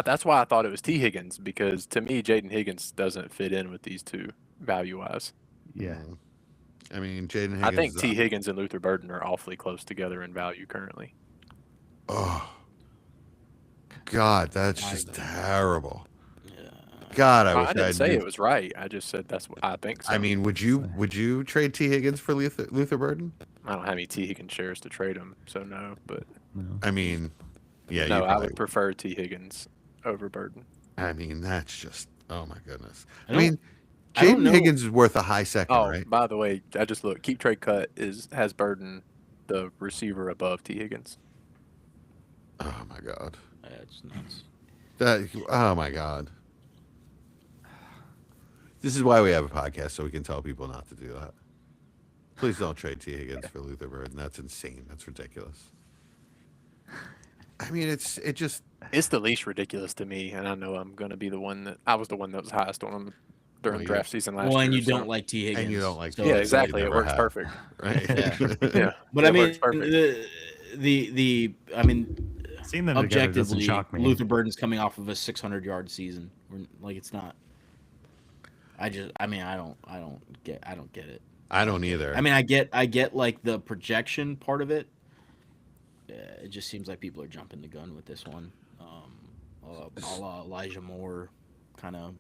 That's why I thought it was T. Higgins, because to me, Jaden Higgins doesn't fit in with these two value-wise. Yeah. I mean, Jaden Higgins. I think is T. up. Higgins and Luther Burden are awfully close together in value currently. Oh. God, that's I just don't- terrible. Yeah. God, I I wish didn't say knew- it was right. I just said that's what I think. So. I mean, would you trade T. Higgins for Luther Burden? I don't have any T. Higgins shares to trade him, so no. But No. I mean, yeah. no, you I probably would prefer T. Higgins over Burden. I mean, that's just. Oh my goodness. I I mean, don't Jaden know. Higgins is worth a high second, Oh, right? by the way, I just looked. Keep trade cut has Burden, the receiver above T. Higgins. Oh my God. That's nuts. Oh my God. This is why we have a podcast, so we can tell people not to do that. Please don't trade T. Higgins for Luther Burden. That's insane. That's ridiculous. I mean, it just. It's the least ridiculous to me, and I know I'm going to be the one that I was the one that was highest on him during Well, yeah. draft season last Well, year. and you so- don't like T. Higgins. And you don't like so- T. Yeah, Higgins, so you exactly. It never works have. perfect. Right? Yeah. But It I mean, works perfect. I mean, Seeing them together doesn't objectively, shock me. Luther Burden's coming off of a 600-yard season. Like it's not. I don't get it. I don't either. I mean, I get like the projection part of it. It just seems like people are jumping the gun with this one. A la Elijah Moore kind of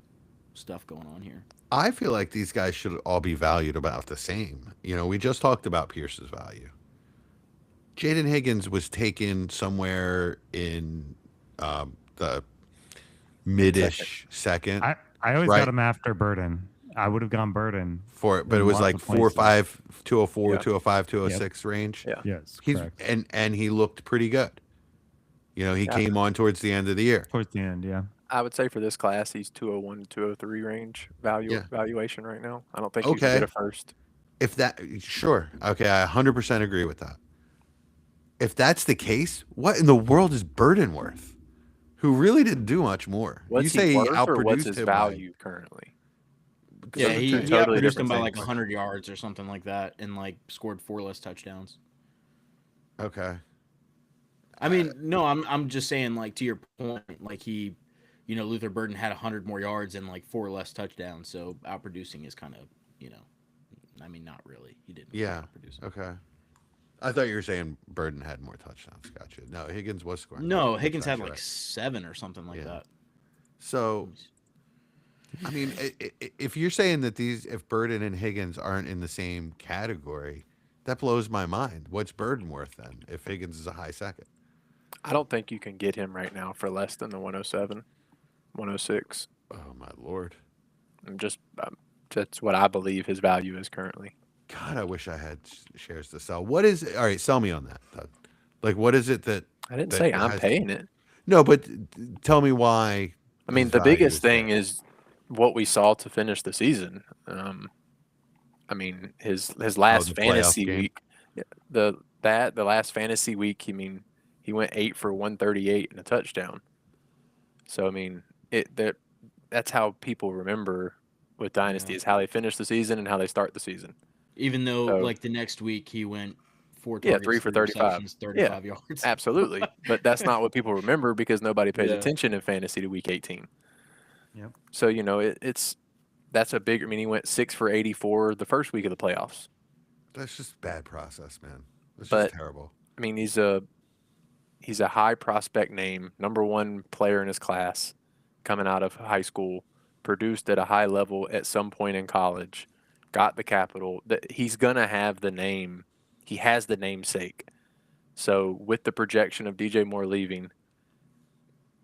stuff going on here. I feel like these guys should all be valued about the same. You know, we just talked about Pierce's value. Jaden Higgins was taken somewhere in the mid-ish second. I always Right. got him after Burden. I would have gone Burden. For it, but it in was lots like of 405, 204, Yeah. 205, 206 range. Yeah. Yes, He's correct. and he looked pretty good. You know, he Yeah. came on towards the end of the year. Towards the end, yeah. I would say for this class, he's 201 to 203 range Yeah. valuation right now. I don't think you Okay. can get a first. If that sure. Okay, I 100% agree with that. If that's the case, what in the world is Burden worth? Who really didn't do much more. What's you say he worth, or outproduced what's his him value currently? Yeah, Those are he two totally outproduced him different by like things. 100 yards or something like that, and like scored 4 less touchdowns. Okay. I mean, no, I'm just saying, like, to your point, like Luther Burden had 100 more yards and like 4 less touchdowns, so outproducing is kind of, I mean, not really. He didn't. Yeah. Outproduce him. Okay. I thought you were saying Burden had more touchdowns. Gotcha. No, Higgins was scoring. No, more. Higgins had That's like right. 7 or something like Yeah. that. So, I mean, if you're saying that if Burden and Higgins aren't in the same category, that blows my mind. What's Burden worth then if Higgins is a high second? I don't think you can get him right now for less than the 107, 106. Oh, my Lord. That's what I believe his value is currently. God, I wish I had shares to sell. What is all right? Sell me on that. Doug. Like, what is it that? I didn't that say I'm has- paying it. No, but tell me why. I mean, his the value biggest is thing there. is what we saw to finish the season. I mean, his last the playoff fantasy game? week, the last fantasy week. I mean, he went 8 for 138 and a touchdown. So I mean, that's how people remember with Dynasty is how they finish the season and how they start the season. Even though, So- like, the next week he went 4 Yeah, targets, 3 for 3 35. receptions, 35 yards. Absolutely, but that's not what people remember because nobody pays Yeah. attention in fantasy to week 18. Yep. So that's a big. I mean, he went 6 for 84 the first week of the playoffs. That's just bad process, man. That's But- just terrible. I mean, he's a high prospect name, number 1 player in his class, coming out of high school, produced at a high level at some point in college, got the capital. That he's gonna have the name. He has the namesake. So with the projection of DJ Moore leaving,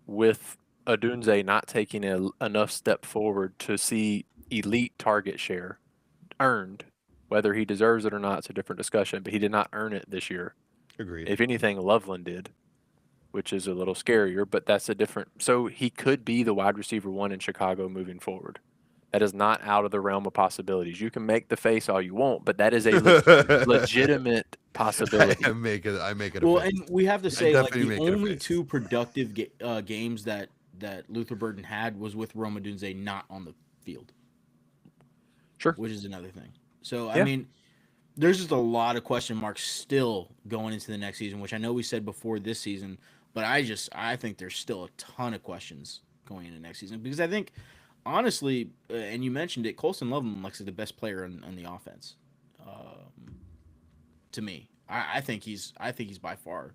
with Odunze not taking enough step forward to see elite target share earned, whether he deserves it or not, it's a different discussion. But he did not earn it this year. Agreed. If anything, Loveland did, which is a little scarier, but that's a different. So he could be the wide receiver 1 in Chicago moving forward. That is not out of the realm of possibilities. You can make the face all you want, but that is a legitimate possibility. I make it. A Well, face. and we have to say, like, definitely the make it a only face. 2 productive games that Luther Burden had was with Rome Odunze not on the field. Sure. Which is another thing. So, Yeah. I mean, there's just a lot of question marks still going into the next season, which I know we said before this season, but I think there's still a ton of questions going into next season because I think, honestly, and you mentioned it, Colson Loveland looks like the best player on the offense. To me, I think he's by far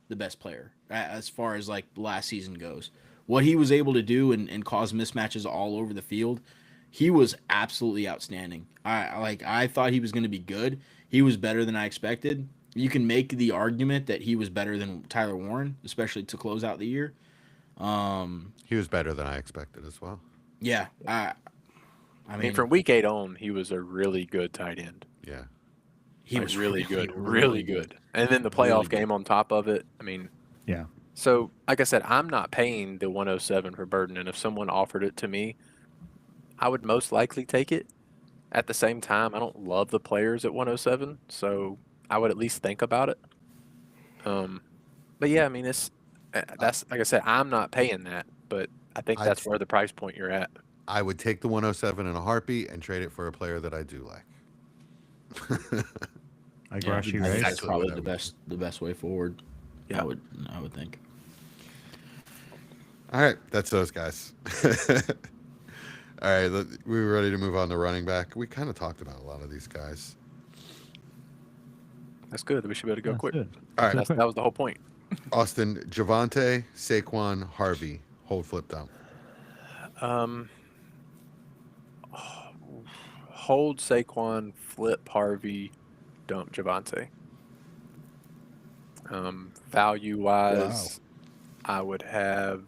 the best player as far as like last season goes. What he was able to do and cause mismatches all over the field, he was absolutely outstanding. I thought he was going to be good. He was better than I expected. You can make the argument that he was better than Tyler Warren, especially to close out the year. He was better than I expected as well. Yeah, I I mean, mean, from week 8 on, he was a really good tight end. Yeah. he Like, was really good. And then the playoff Really good. game on top of it. I mean, Yeah. So, like I said, I'm not paying the 107 for Burden, and if someone offered it to me, I would most likely take it. At the same time, I don't love the players at 107, so I would at least think about it. But yeah, I mean, that's like I said, I'm not paying that, but I think I'd- that's where the price point you're at. I would take the 107 in a heartbeat and trade it for a player that I do like. Like Yeah, Rashi I think Rice. that's Exactly probably what I the best way forward. Yeah. I would think. All right, that's those guys. All right, we were ready to move on to running back. We kind of talked about a lot of these guys. That's good. We should be able to go That's quick. good. All right. Let's go quick. That was the whole point. Austin, Javante, Saquon, Harvey. Hold, flip down. Hold Saquon, flip Harvey, dump Javante. Value wise, I would have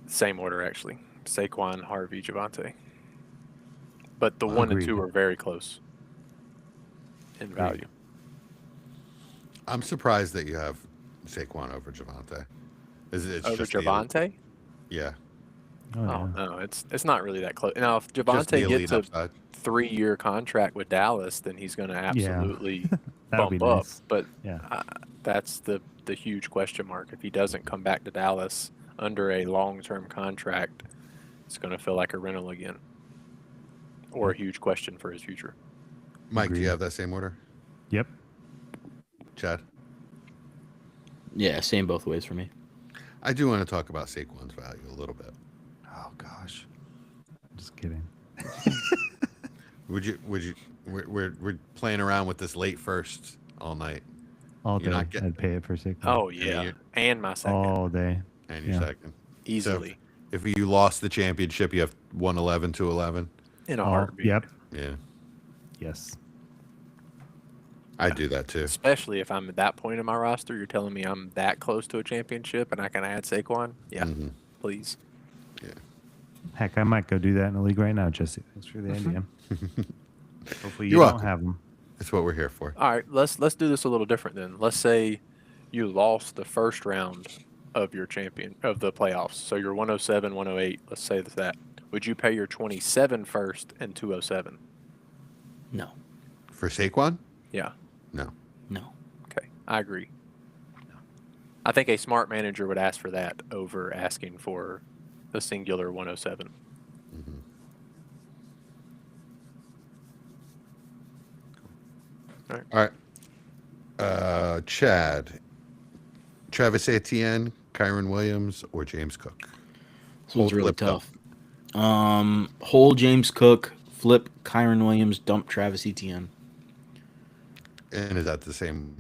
same order actually. Saquon, Harvey, Javante. But the 1 and 2 are very close in value. I'm surprised that you have Saquon over Javante. It's Over just Javante? Yeah. Oh no, it's not really that close. Now, if Just the Javante elite gets a upside. 3-year contract with Dallas, then he's going to absolutely That would be bump up. nice. But Yeah. that's the huge question mark. If he doesn't come back to Dallas under a long-term contract, it's going to feel like a rental again, or a huge question for his future. Mike, do Agreed. you have that same order? Yep. Chad? Yeah, same both ways for me. I do want to talk about Saquon's value a little bit. Oh gosh. Just kidding. Would you? We're playing around with this late first all night, All You're day. not getting- I'd pay it for Saquon. Oh mean, yeah, you're- and my second All day. and your Yeah. second. easily If you lost the championship, you have 111 to 11. in a Oh, heartbeat. yep. Yeah, Yes. I do that too. Especially if I'm at that point in my roster, you're telling me I'm that close to a championship and I can add Saquon. Yeah, Mhm. please. Heck, I might go do that in the league right now, Jesse. Thanks for the idea. Hopefully you You're don't welcome. have them. That's what we're here for. All right, let's do this a little different then. Let's say you lost the first round of your champion of the playoffs. So you're 107, 108. Let's say that. Would you pay your 27 first and 207? No, For Saquon? Yeah. No. no. Okay, I agree. I think a smart manager would ask for that over asking for a singular 107. Mhm. All right. Chad, Travis Etienne, Kyron Williams, or James Cook? This one's Hold, really flip, dump. tough. Hold James Cook, flip Kyron Williams, dump Travis Etienne. And is that the same?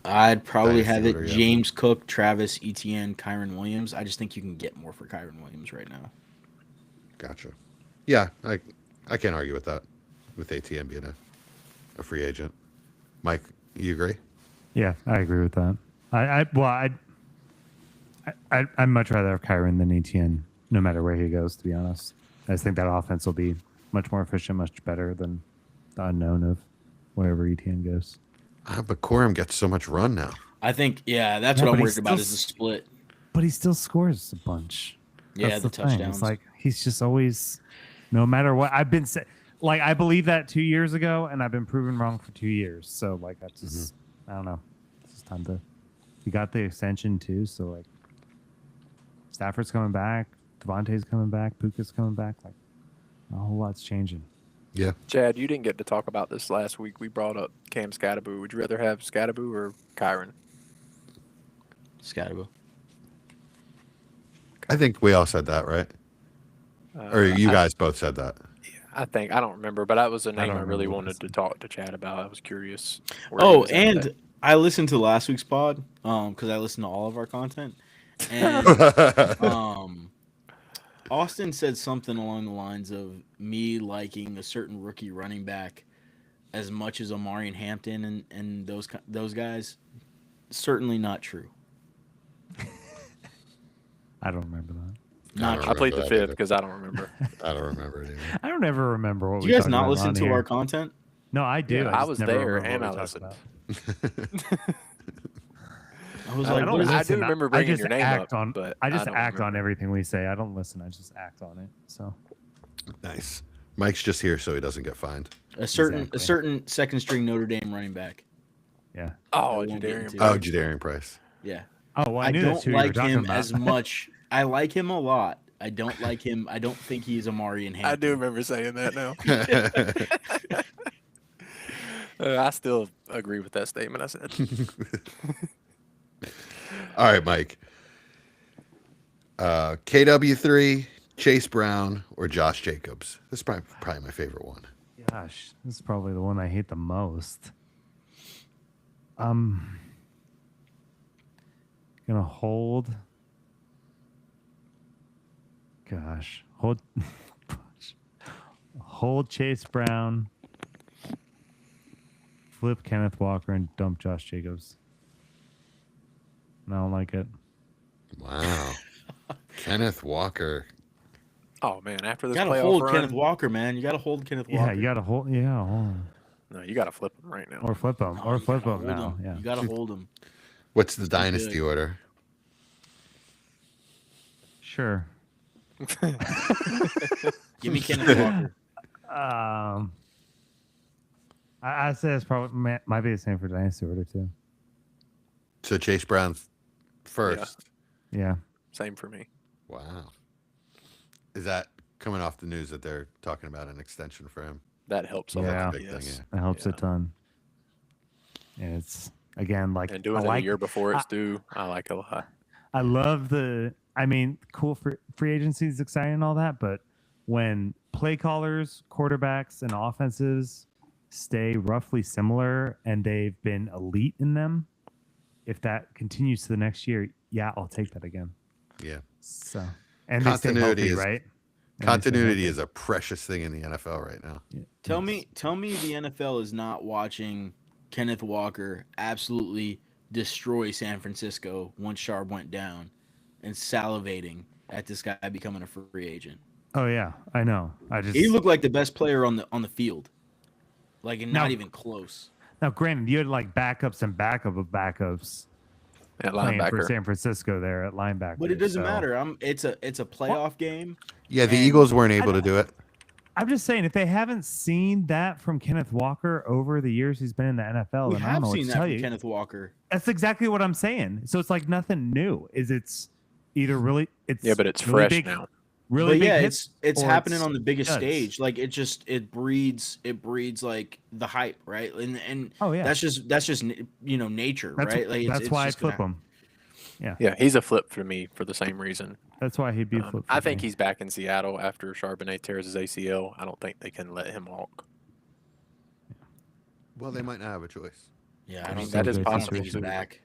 I'd probably Dynasty have it order, yeah. James Cook, Travis Etienne, Kyron Williams. I just think you can get more for Kyron Williams right now. Gotcha. Yeah, I can't argue with that. With ATM being a free agent. Mike, you agree? Yeah, I agree with that. I'd much rather have Kyron than Etienne, no matter where he goes, to be honest. I just think that offense will be much more efficient, much better than the unknown of wherever Etienne goes. But Corum gets so much run now. I think, yeah, that's Yeah, what I'm but worried he's about still is the split. But he still scores a bunch. Yeah, That's the thing. touchdowns. It's like he's just always, no matter what. I've been like I believed that 2 years ago, and I've been proven wrong for 2 years. So like I just, I don't know. It's just time to. We got the extension too, so like Stafford's coming back, Devontae's coming back, Puka's coming back. Like a whole lot's changing. Yeah. Chad, you didn't get to talk about this last week. We brought up Cam Scatterboo. Would you rather have Scatterboo or Kyron? Scatterboo. I think we all said that, right? Or you guys both said that. I think I don't remember, but that was a name don't I really remember wanted to talk to Chad about. I was curious. where he Oh, was at with and I listened to last week's pod because I listened to all of our content. And Austin said something along the lines of me liking a certain rookie running back as much as Amari and Hampton and those guys. Certainly not true. I don't remember that. Not I I true. played the remember that fifth either. because I don't remember. I don't remember it either. I don't ever remember what Do we you guys talked not about listen on to here. our content? No, I do. Yeah, I just was never there remember and what I we talked listened. about. I was I like, don't what is I this? do remember bringing just your name act up, on, but I just don't act on remember. everything we say. I don't listen. I just act on it. So Nice. Mike's just here so he doesn't get fined. A certain Exactly. second string Notre Dame running back. yeah. Oh, I won't get Jadarian into Oh, Price. Jadarian Price. Yeah. Oh, well, I I knew that's don't who you were like talking him about. as much. I like him a lot. I don't like him. I don't think he's Amari and Hampton. I do remember saying that now. I still agree with that statement I said. All right, Mike. KW3, Chase Brown or Josh Jacobs? This is probably my favorite one. Gosh, this is probably the one I hate the most. Gonna hold. Gosh, hold Chase Brown. Flip Kenneth Walker and dump Josh Jacobs. I don't like it. Wow. Kenneth Walker. Oh man, after You this gotta playoff hold run, Kenneth Walker, man. You gotta hold Kenneth Walker. Yeah, you gotta hold. Yeah, hold. no, you got to flip him right now. Or flip him. No, Or you flip gotta him hold now. him. Yeah. You gotta hold him. What's the He's dynasty good. order? Sure. Give me Kenneth Walker. I say it's probably might be the same for Dynasty order too. So Chase Brown's first. Yeah. Same for me. Wow. Is that coming off the news that they're talking about an extension for him? That helps a Yeah. lot. Big thing, Yes. yeah. It helps a Yeah. ton. And it's again like And doing I it like, a year before it's due, I like a lot. I love cool for free agency is exciting and all that, but when play callers, quarterbacks, and offenses stay roughly similar and they've been elite in them, if that continues to the next year, yeah, I'll take that again. Yeah. So and they stay Continuity healthy, is- right? And they stay Continuity healthy. is a precious thing in the NFL right now. Yeah. Tell me the NFL is not watching Kenneth Walker absolutely destroy San Francisco once Sharp went down and salivating at this guy becoming a free agent. Oh yeah, I know. He looked like the best player on the field. Like, and Now- not even close. Now, granted, you had like backups and backup of backups At playing for linebacker. San Francisco there at linebacker. But it doesn't so- matter. It's a playoff game. Yeah, the And- Eagles weren't able to do it. I'm just saying, if they haven't seen that from Kenneth Walker over the years he's been in the NFL, We then I don't have know what seen to that tell from you. Kenneth Walker. That's exactly what I'm saying. So it's like nothing new. It's either really it's Yeah, but it's really fresh big, now. Really But big yeah, hits, it's or happening on the biggest studs. stage. Like it breeds like the hype, right? And Oh yeah, that's just nature, that's right? Like that's why I just gonna flip him. Yeah, he's a flip for me for the same reason. That's why he'd be a flip. I for think me. he's back in Seattle after Charbonnet tears his ACL. I don't think they can let him walk. Well, they might not have a choice. Yeah, I I mean, don't that think, is I don't possible think he's too. back.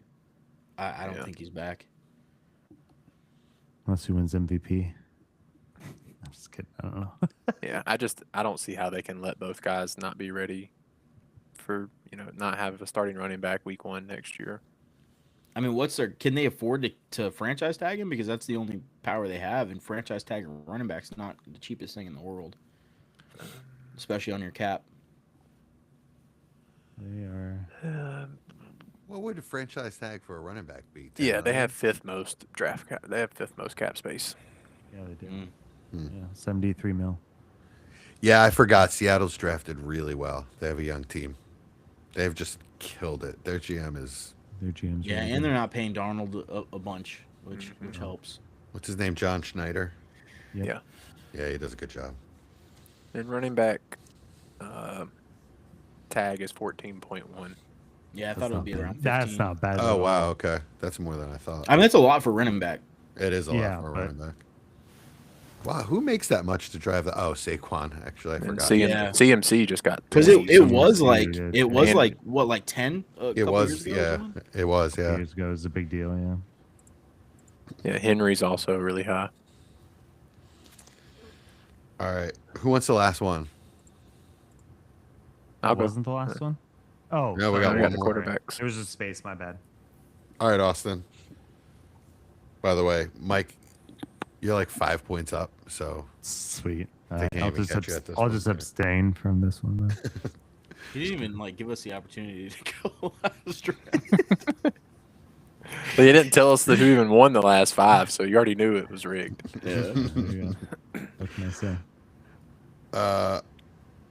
I don't Yeah. think he's back. Unless he wins MVP. I'm just kidding. I don't know. Yeah, I don't see how they can let both guys not be ready for, not have a starting running back week 1 next year. I mean, can they afford to franchise tag him? Because that's the only power they have, and franchise tag running back's not the cheapest thing in the world, especially on your cap. They are. What would a franchise tag for a running back be? 10 Yeah, they million? have fifth most draft cap. They have fifth most cap space. Yeah, they do. Mm. Yeah, 73 mil. Yeah, I forgot. Seattle's drafted really well. They have a young team. They've just killed it. Their GM is Their GM's Yeah, really and good. they're not paying Darnold a bunch, which helps. what's his name? John Schneider. Yep. Yeah. Yeah, he does a good job. And running back tag is 14.1. Yeah, I That's thought it would not be bad. around 15. That's not bad. at Oh all. wow, okay, that's more than I thought. I mean, that's a lot for running back. It is a Yeah, lot for a but- running back. Wow, who makes that much to drive the? Oh, Saquon. Actually, I And forgot. Yeah. CMC just got Because 20 it something. was Yeah, like yeah, it was and- like what, like 10? It was, yeah, it was, yeah. Years ago, it was a big deal. Yeah. Yeah, Henry's also really high. All right, who wants the last one? I'll That go. wasn't the last one. Oh, No, we sorry, got I one got the more. quarterbacks. There was a space. My bad. All right, Austin. By the way, Mike, you're like 5 points up. So Sweet. They can't I'll even just catch you at this I'll one, just yeah. abstain from this one. Then. He didn't even like give us the opportunity to go last draft. But you didn't tell us that who even won the last 5, so you already knew it was rigged. Yeah. There you go. What can I say? all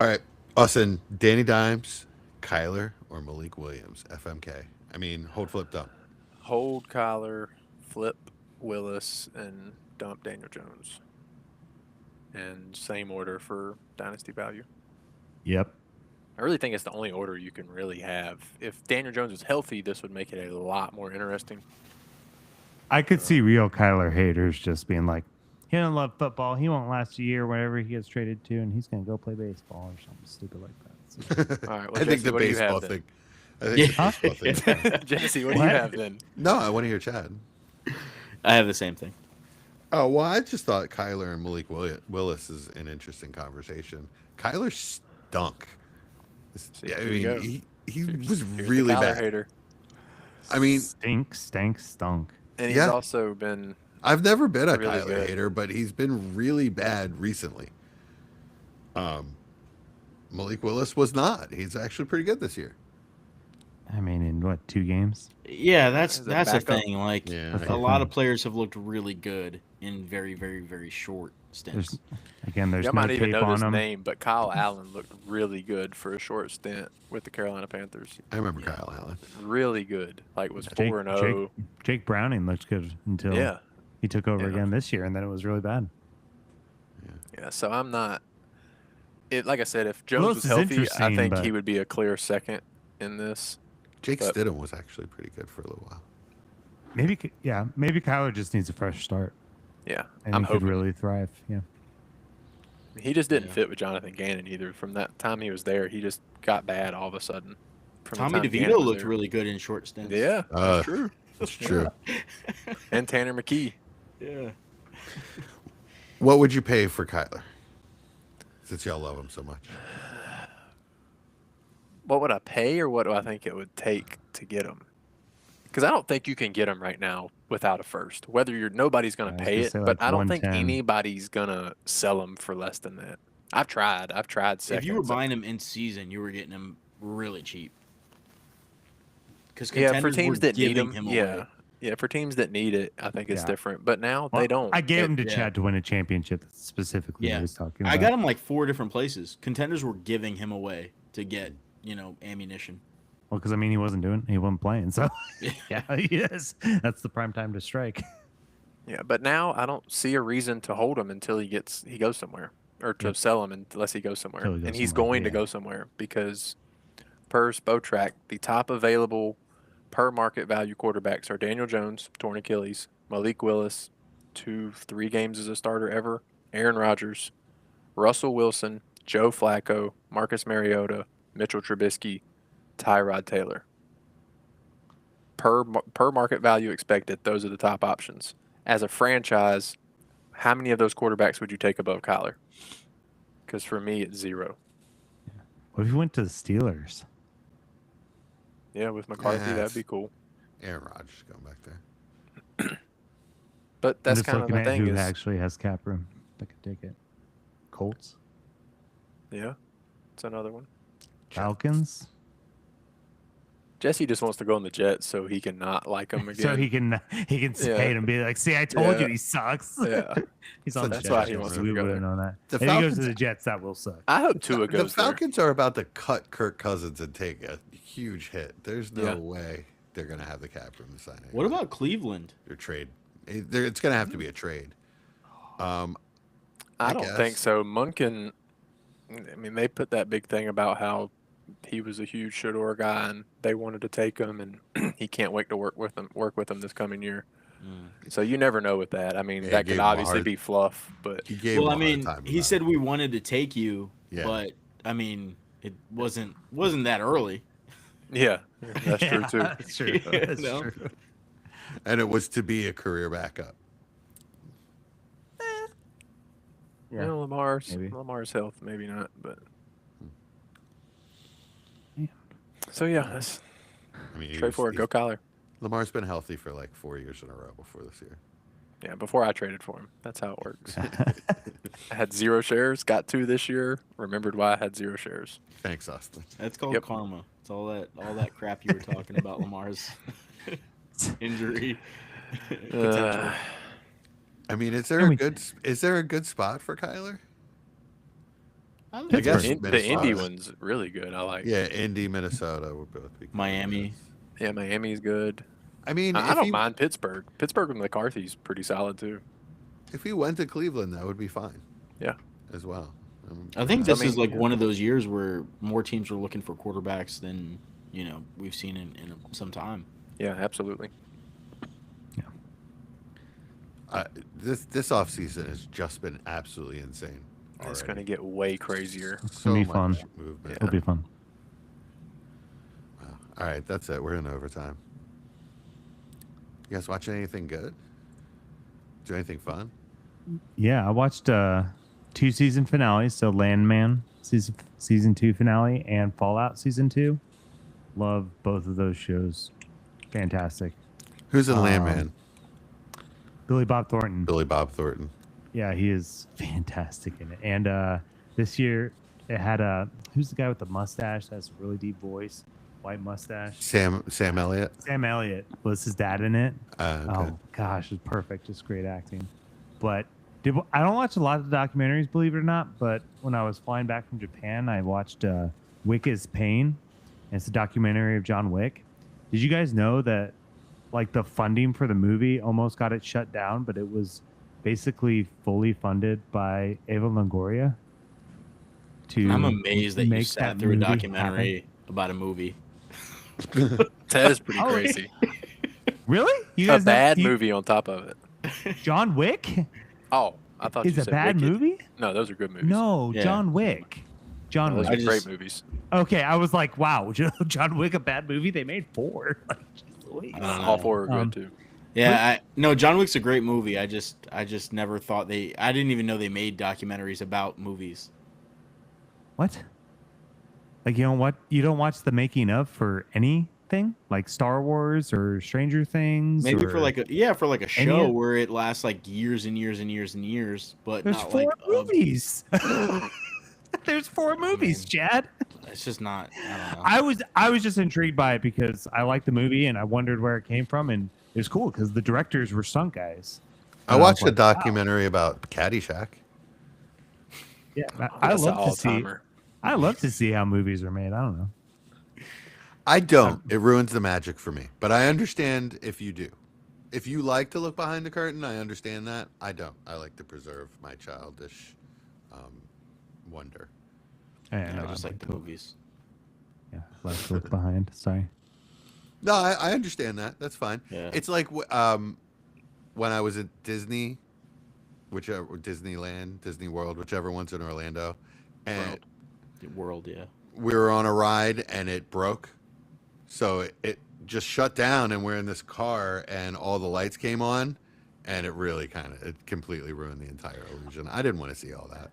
right, Austin, Danny Dimes, Kyler, or Malik Williams, FMK. I mean, hold flipped up. Hold Kyler, flip Willis, and dump Daniel Jones. And same order for dynasty value. Yep. I really think it's the only order you can really have. If Daniel Jones was healthy, this would make it a lot more interesting. I could see real Kyler haters just being like, He doesn't love football. He won't last a year wherever he gets traded to, and he's gonna go play baseball or something stupid like that. So, All right. Well, I think Jesse, the what do you have baseball then? thing. I think the baseball thing. Jesse, what do you What? have then? No, I want to hear Chad. I have the same thing. Oh, well, I just thought Kyler and Malik Willis is an interesting conversation. Kyler stunk. See, I here we go. mean, he was Here's really the Kyler bad. hater. I mean, stunk. And he's Yeah. also been I've never been a really Kyler good. hater, but he's been really bad recently. Malik Willis was not. He's actually pretty good this year. I mean, in what, 2 games? Yeah, that's As a the backup? thing. Like Yeah. That's a the lot thing. of players have looked really good in very, very, very short stints. There's Y'all no might even tape know on this him. name, but Kyle Allen looked really good for a short stint with the Carolina Panthers. I remember Kyle Allen. Really good. Like was Jake, 4-0. Jake Browning looked good until Yeah. he took over Yeah. again this year, and then it was really bad. Yeah. So I'm not. It like I said, if Jones Willis was is healthy, I interesting, think but- he would be a clear second in this. Jake But- Stidham was actually pretty good for a little while. Maybe Kyler just needs a fresh start, Yeah. and I'm he could hoping. really thrive. Yeah. He just didn't Yeah. fit with Jonathan Gannon either. From that time he was there, he just got bad all of a sudden. From the Tommy time Gannon DeVito was looked there. really good in short stints. Yeah, that's true. That's true. And Tanner McKee. Yeah. What would you pay for Kyler? Since y'all love him so much. What would I pay, or what do I think it would take to get him? Because I don't think you can get him right now without a first. Nobody's going I to was pay gonna it, say, but like, I don't think 110. anybody's going to sell him for less than that. I've tried seconds. If you were buying him in season, you were getting him really cheap. Because Yeah, for teams that need him, him, away. yeah, for teams that need it, I think it's Yeah. different. But now Well, they don't. I gave him to yeah. Chad to win a championship specifically. Yeah. He was talking about. I got him like 4 different places. Contenders were giving him away to get, ammunition. Well, because he wasn't playing, so yeah, yes, that's the prime time to strike. Yeah, but now I don't see a reason to hold him until he goes somewhere, or to Yep. sell him unless he goes somewhere. Till he goes And he's somewhere, going to yeah. go somewhere because per Spotrac, the top available per market value quarterbacks are Daniel Jones, torn Achilles, Malik Willis, 2-3 games as a starter ever, Aaron Rodgers, Russell Wilson, Joe Flacco, Marcus Mariota, Mitchell Trubisky, Tyrod Taylor. Per market value expected, those are the top options. As a franchise, how many of those quarterbacks would you take above Kyler? Because for me, it's 0. What if he went to the Steelers? Yeah, with McCarthy, Yeah, that'd be cool. Aaron Rodgers going back there. But I'm that's just kind of looking the at thing who is, actually has cap room that could take it. Colts, yeah, it's another one. Falcons, Jesse just wants to go on the Jets so he can not like him again. so he can say Yeah. it and be like, "See, I told you Yeah. he sucks." Yeah. He's on the That's Jets. why he so wants to we go wouldn't there. know that. The If he goes to Falcons- the Jets, that will suck. I hope Tua The goes there. Falcons are about to cut Kirk Cousins and take a huge hit. There's no Yeah. way they're going to have the cap room to sign it. What about Cleveland? Your trade? It's going to have to be a trade. I I don't guess. think so. Munkin, I mean, they put that big thing about how he was a huge Shador guy and they wanted to take him, and he can't wait to work with them this coming year. So you never know with that. I mean, Yeah, that gave could him a obviously hard- be fluff, but He gave Well, I him a hard mean, time he about said it. we wanted to take you, Yeah. but I mean, it wasn't that early. yeah, that's true too. That's true. That's No. true. And it was to be a career backup. Yeah. Maybe. Lamar's health, maybe not, but Yeah. so yeah, that's I mean, straightforward. Go Kyler. Lamar's been healthy for like 4 years in a row before this year. Yeah, before I traded for him. That's how it works. I had 0 shares, got 2 this year, remembered why I had 0 shares. Thanks, Austin. That's called Yep. karma. It's all that crap you were talking about Lamar's injury potential. I mean, is there And a good spot for Kyler? I I think guess The Minnesota. Indy one's really good. I like. Yeah, Indy, Minnesota would both be good. Miami. Yeah, Miami's good. I mean, I if don't he, mind Pittsburgh. Pittsburgh with McCarthy's pretty solid too. if he went to Cleveland, that would be fine. Yeah. As well. I think So, this I mean, is like yeah. one of those years where more teams are looking for quarterbacks than we've seen in some time. Yeah, absolutely. This off season has just been absolutely insane. It's already. going to get way crazier. It's gonna be much fun. movement. It'll be fun. Wow. All right, that's it. We're in overtime. You guys watching anything good? Do anything fun? Yeah, I watched 2 season finales. So Landman season 2 finale and Fallout season 2. Love both of those shows. Fantastic. Who's in Landman? Billy Bob Thornton. Billy Bob Thornton. Yeah, he is fantastic in it. And this year it had who's the guy with the mustache? That's a really deep voice, white mustache. Sam Elliott. Sam Elliott was his dad in it. Okay. Oh gosh, it's perfect. Just great acting. But I don't watch a lot of the documentaries, believe it or not. But when I was flying back from Japan, I watched Wick is Pain. And it's a documentary of John Wick. Did you guys know that like the funding for the movie almost got it shut down, but it was basically fully funded by Eva Longoria? I'm amazed that you make sat that through a movie documentary about a movie. That is pretty crazy. Really? You A guys bad movie on top of it. John Wick Oh, I thought is you a said bad Wicked. movie? No, those are good movies. No, Yeah. John Wick. John Those Wick. are great movies. Okay, I was like, wow, John Wick, a bad movie? They made 4. Like, jeez Louise. I don't know. All 4 are Um, good too. Yeah, no, John Wick's a great movie. I just never thought I didn't even know they made documentaries about movies. What? Like you don't watch the making of for anything like Star Wars or Stranger Things? Maybe or, for like a Any show of- where it lasts like years and years and years and years, but there's not 4 like movies. There's 4 movies, Chad. it's just not. I don't know. I was just intrigued by it because I liked the movie and I wondered where it came from, and it was cool because the directors were stunt guys. I And watched was a like, wow. documentary about Caddyshack. Yeah, That's I an love to see. all-timer. I love to see how movies are made. I don't know. I don't. It ruins the magic for me. But I understand if you do. If you like to look behind the curtain, I understand that. I don't. I like to preserve my childish wonder. Yeah, I just like the movies. Yeah, let's look behind. Sorry. No, I understand that. That's fine. Yeah. It's like when I was at Disney, Disneyland, Disney World, whichever one's in Orlando, and The world, yeah. we were on a ride and it broke. So it just shut down and we're in this car and all the lights came on and it completely ruined the entire illusion. I didn't want to see all that.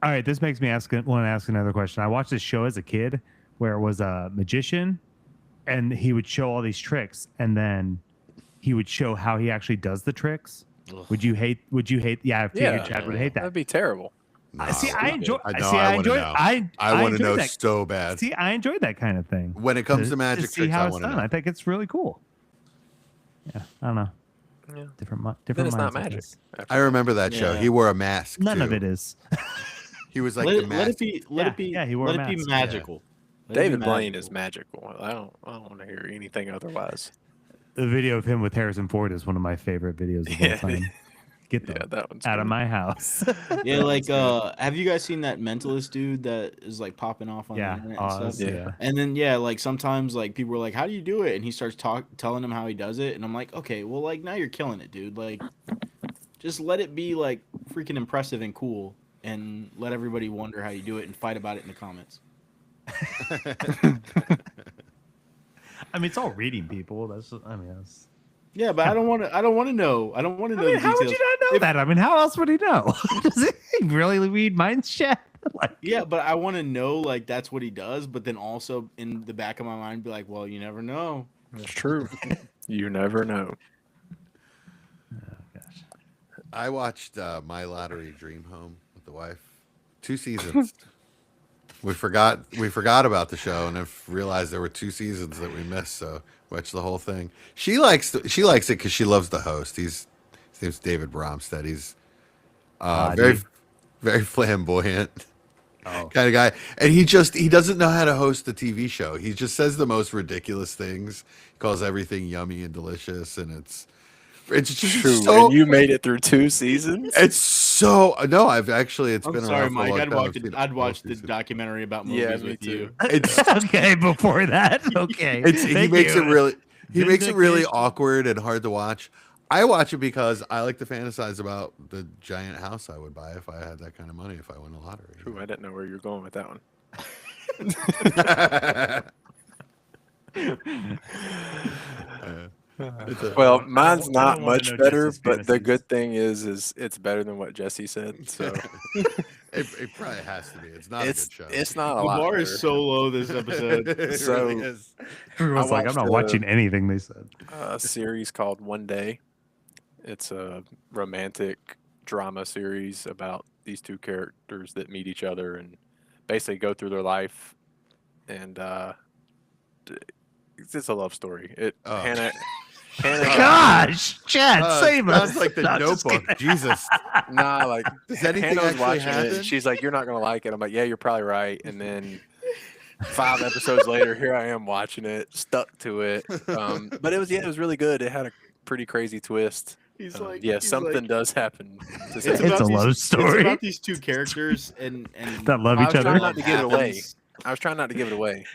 All right, this makes me want to ask another question. I watched this show as a kid where it was a magician and he would show all these tricks and then he would show how he actually does the tricks. Ugh. Would you hate yeah, I figured Chad would hate that. That'd be terrible. No, I enjoy I I want to enjoy know. I want to enjoy know that. so bad. See, I enjoy that kind of thing. When it comes to magic see tricks, how I it's want to done. know. I think it's really cool. Yeah, I don't know. Yeah. Different Then it's not minds, I magic. guess. I remember that show. Yeah. He wore a mask. None too. of it is. He was like let, the it, mask. let it be. Let it be. Yeah, he wore let a it be mask. magical. Let it be David Blaine magical. is magical. I don't want to hear anything otherwise. The video of him with Harrison Ford is one of my favorite videos of Yeah. all time. Get them Yeah, that one's out of good. my house. Yeah, like have you guys seen that mentalist dude that is like popping off on Yeah, the internet and Oz, stuff? yeah. And then like sometimes like people are like, "How do you do it?" And he starts telling him how he does it, and I'm like, "Okay, well like now you're killing it, dude. Like just let it be like freaking impressive and cool, and let everybody wonder how you do it and fight about it in the comments." I mean, it's all reading people. That's Yeah, but I don't want to. I don't want to know. I don't want to know. I mean, the how would details. you not know that? I mean, how else would he know? Does he really read mind chat? Like, Yeah, but I want to know like that's what he does, but then also in the back of my mind be like, well, you never know. That's true. You never know. gosh. I watched My Lottery Dream Home with the wife. 2 seasons. we forgot about the show and have realized there were 2 seasons that we missed. So watched the whole thing. She likes it because she loves the host. His name's David Bromstead. He's very very flamboyant. Kind of guy, and he doesn't know how to host a TV show. He just says the most ridiculous things. He calls everything yummy and delicious, and it's just True. so. And you made it through 2 seasons? It's so no. I've actually it's I'm been sorry, around for a Mike. long I'd time. watch I've seen I'd all watch the seasons. documentary about Yeah, movies me with too. you. It's Okay, before that, okay. he Thank makes you. it really he makes it really Vindication. awkward and hard to watch. I watch it because I like to fantasize about the giant house I would buy if I had that kind of money if I won the lottery. Ooh, I didn't know where you were going with that one. Well, mine's not wanna much know better, Jesse's but the fantasies. good thing is it's better than what Jesse said. So It probably has to be. It's not it's a good show. it's not a The lot bar better. is so low this episode. It So- really is. Everyone's like, I'm watched not a- watching anything they said. A series called One Day. It's a romantic drama series about these two characters that meet each other and basically go through their life, and it's just a love story. Oh. Hannah Gosh, Chad, save us. Sounds like the No, just Notebook. kidding. Jesus. Nah, like Does anything Hannah was actually watching happen? it. And she's like, "You're not gonna like it." I'm like, "Yeah, you're probably right." And then 5 episodes later, here I am watching it, stuck to it. But it was really good. It had a pretty crazy twist. He's Something does happen. To It's a love story. It's about these two characters and That love I each was trying other. not to give it away. I was trying not to give it away.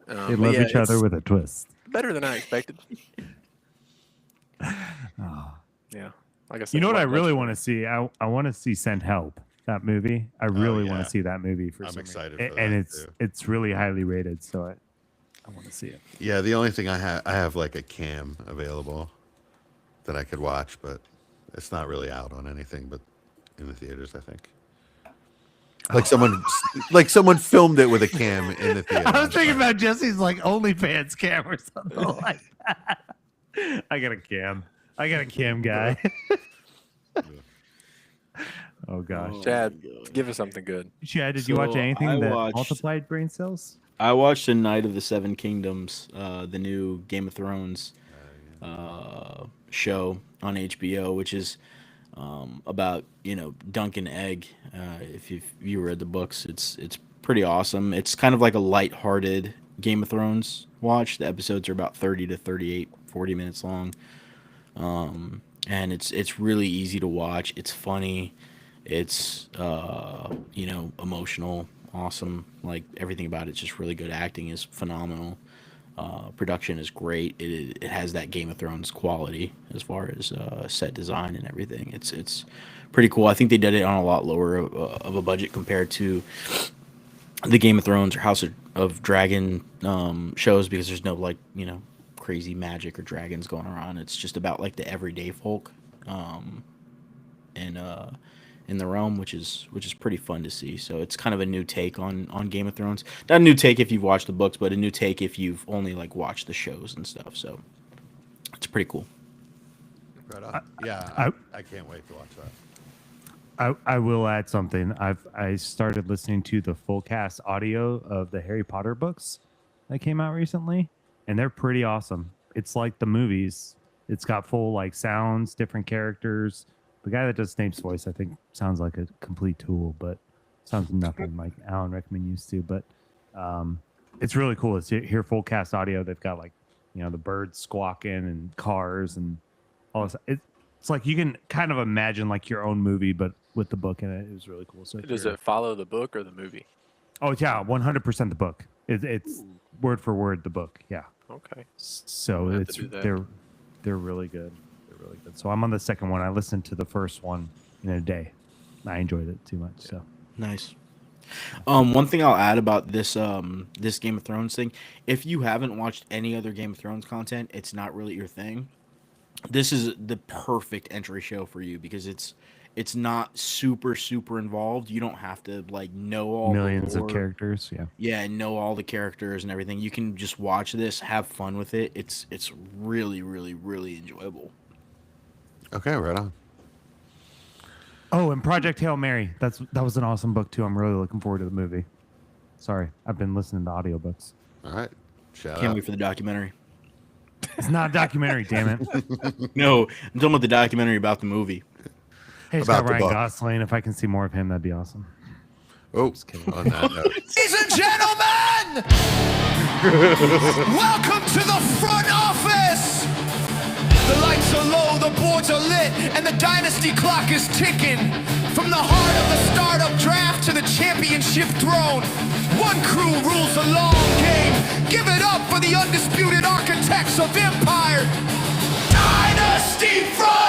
They But love yeah, each other it's with a twist. better than I expected. Oh. Yeah, like I said, You know what I love really story. want to see? I want to see Send Help, that movie. I really want yeah. to see that movie for I'm some excited reason. for And that, it's too. it's really highly rated, so I want to see it. Yeah, the only thing I have like a cam available that I could watch, but it's not really out on anything but in the theaters, I think. Like someone filmed it with a cam in the theater. I was thinking about Jesse's like OnlyFans cam or something like that. I got a cam guy. Oh gosh. Chad, give us something good. Chad, did you watch So, anything I that watched- multiplied brain cells? I watched The Night of the Seven Kingdoms, the new Game of Thrones show on HBO, which is about Duncan Egg. If you read the books, it's pretty awesome. It's kind of like a lighthearted Game of Thrones watch. The episodes are about 30 to 38, 40 minutes long, and it's really easy to watch. It's funny. It's emotional, awesome. Like everything about it's just really good. Acting is phenomenal. Production is great. It has that Game of Thrones quality as far as set design and everything. It's pretty cool. I think they did it on a lot lower of a budget compared to the Game of Thrones or House of Dragon shows, because there's no crazy magic or dragons going around. It's just about like the everyday folk in the realm, which is pretty fun to see. So it's kind of a new take on Game of Thrones. Not a new take if you've watched the books, but a new take if you've only watched the shows and stuff. So it's pretty cool. Right on. Yeah, I can't wait to watch that. I will add something. I started listening to the full cast audio of the Harry Potter books that came out recently, and they're pretty awesome. It's like the movies. It's got full sounds, different characters. The guy that does Snape's voice, I think, sounds like a complete tool, but sounds nothing like Alan Rickman used to. But it's really cool. It's hear full cast audio. They've got the birds squawking and cars and all this. It's like you can kind of imagine your own movie, but with the book in it. It was really cool. So Does it follow the book or the movie? Oh yeah, 100% the book. It's word for word the book. Yeah. Okay. So I'll have it's to do that. they're really good. They're really good. So I'm on the second one. I listened to the first one in a day. I enjoyed it too much. So Nice. One thing I'll add about this this Game of Thrones thing, if you haven't watched any other Game of Thrones content, it's not really your thing. This is the perfect entry show for you because it's not super involved. You don't have to know all millions the of lore. characters. Yeah. Yeah, and know all the characters and everything. You can just watch this, have fun with it. It's really enjoyable. Okay, right on. Oh, and Project Hail Mary. That was an awesome book too. I'm really looking forward to the movie. Sorry, I've been listening to audiobooks. All right. Shout Can't out. wait for the documentary. It's not a documentary, damn it. No, I'm talking about the documentary about the movie. Hey, it's About got the Ryan book. Gosling. If I can see more of him, that'd be awesome. Oh, kidding. on that note. Ladies and gentlemen, welcome to the front office. The lights are low, the boards are lit, and the Dynasty clock is ticking. From the heart of the startup draft to the championship throne, one crew rules the long game. Give it up for the undisputed architects of empire. Dynasty from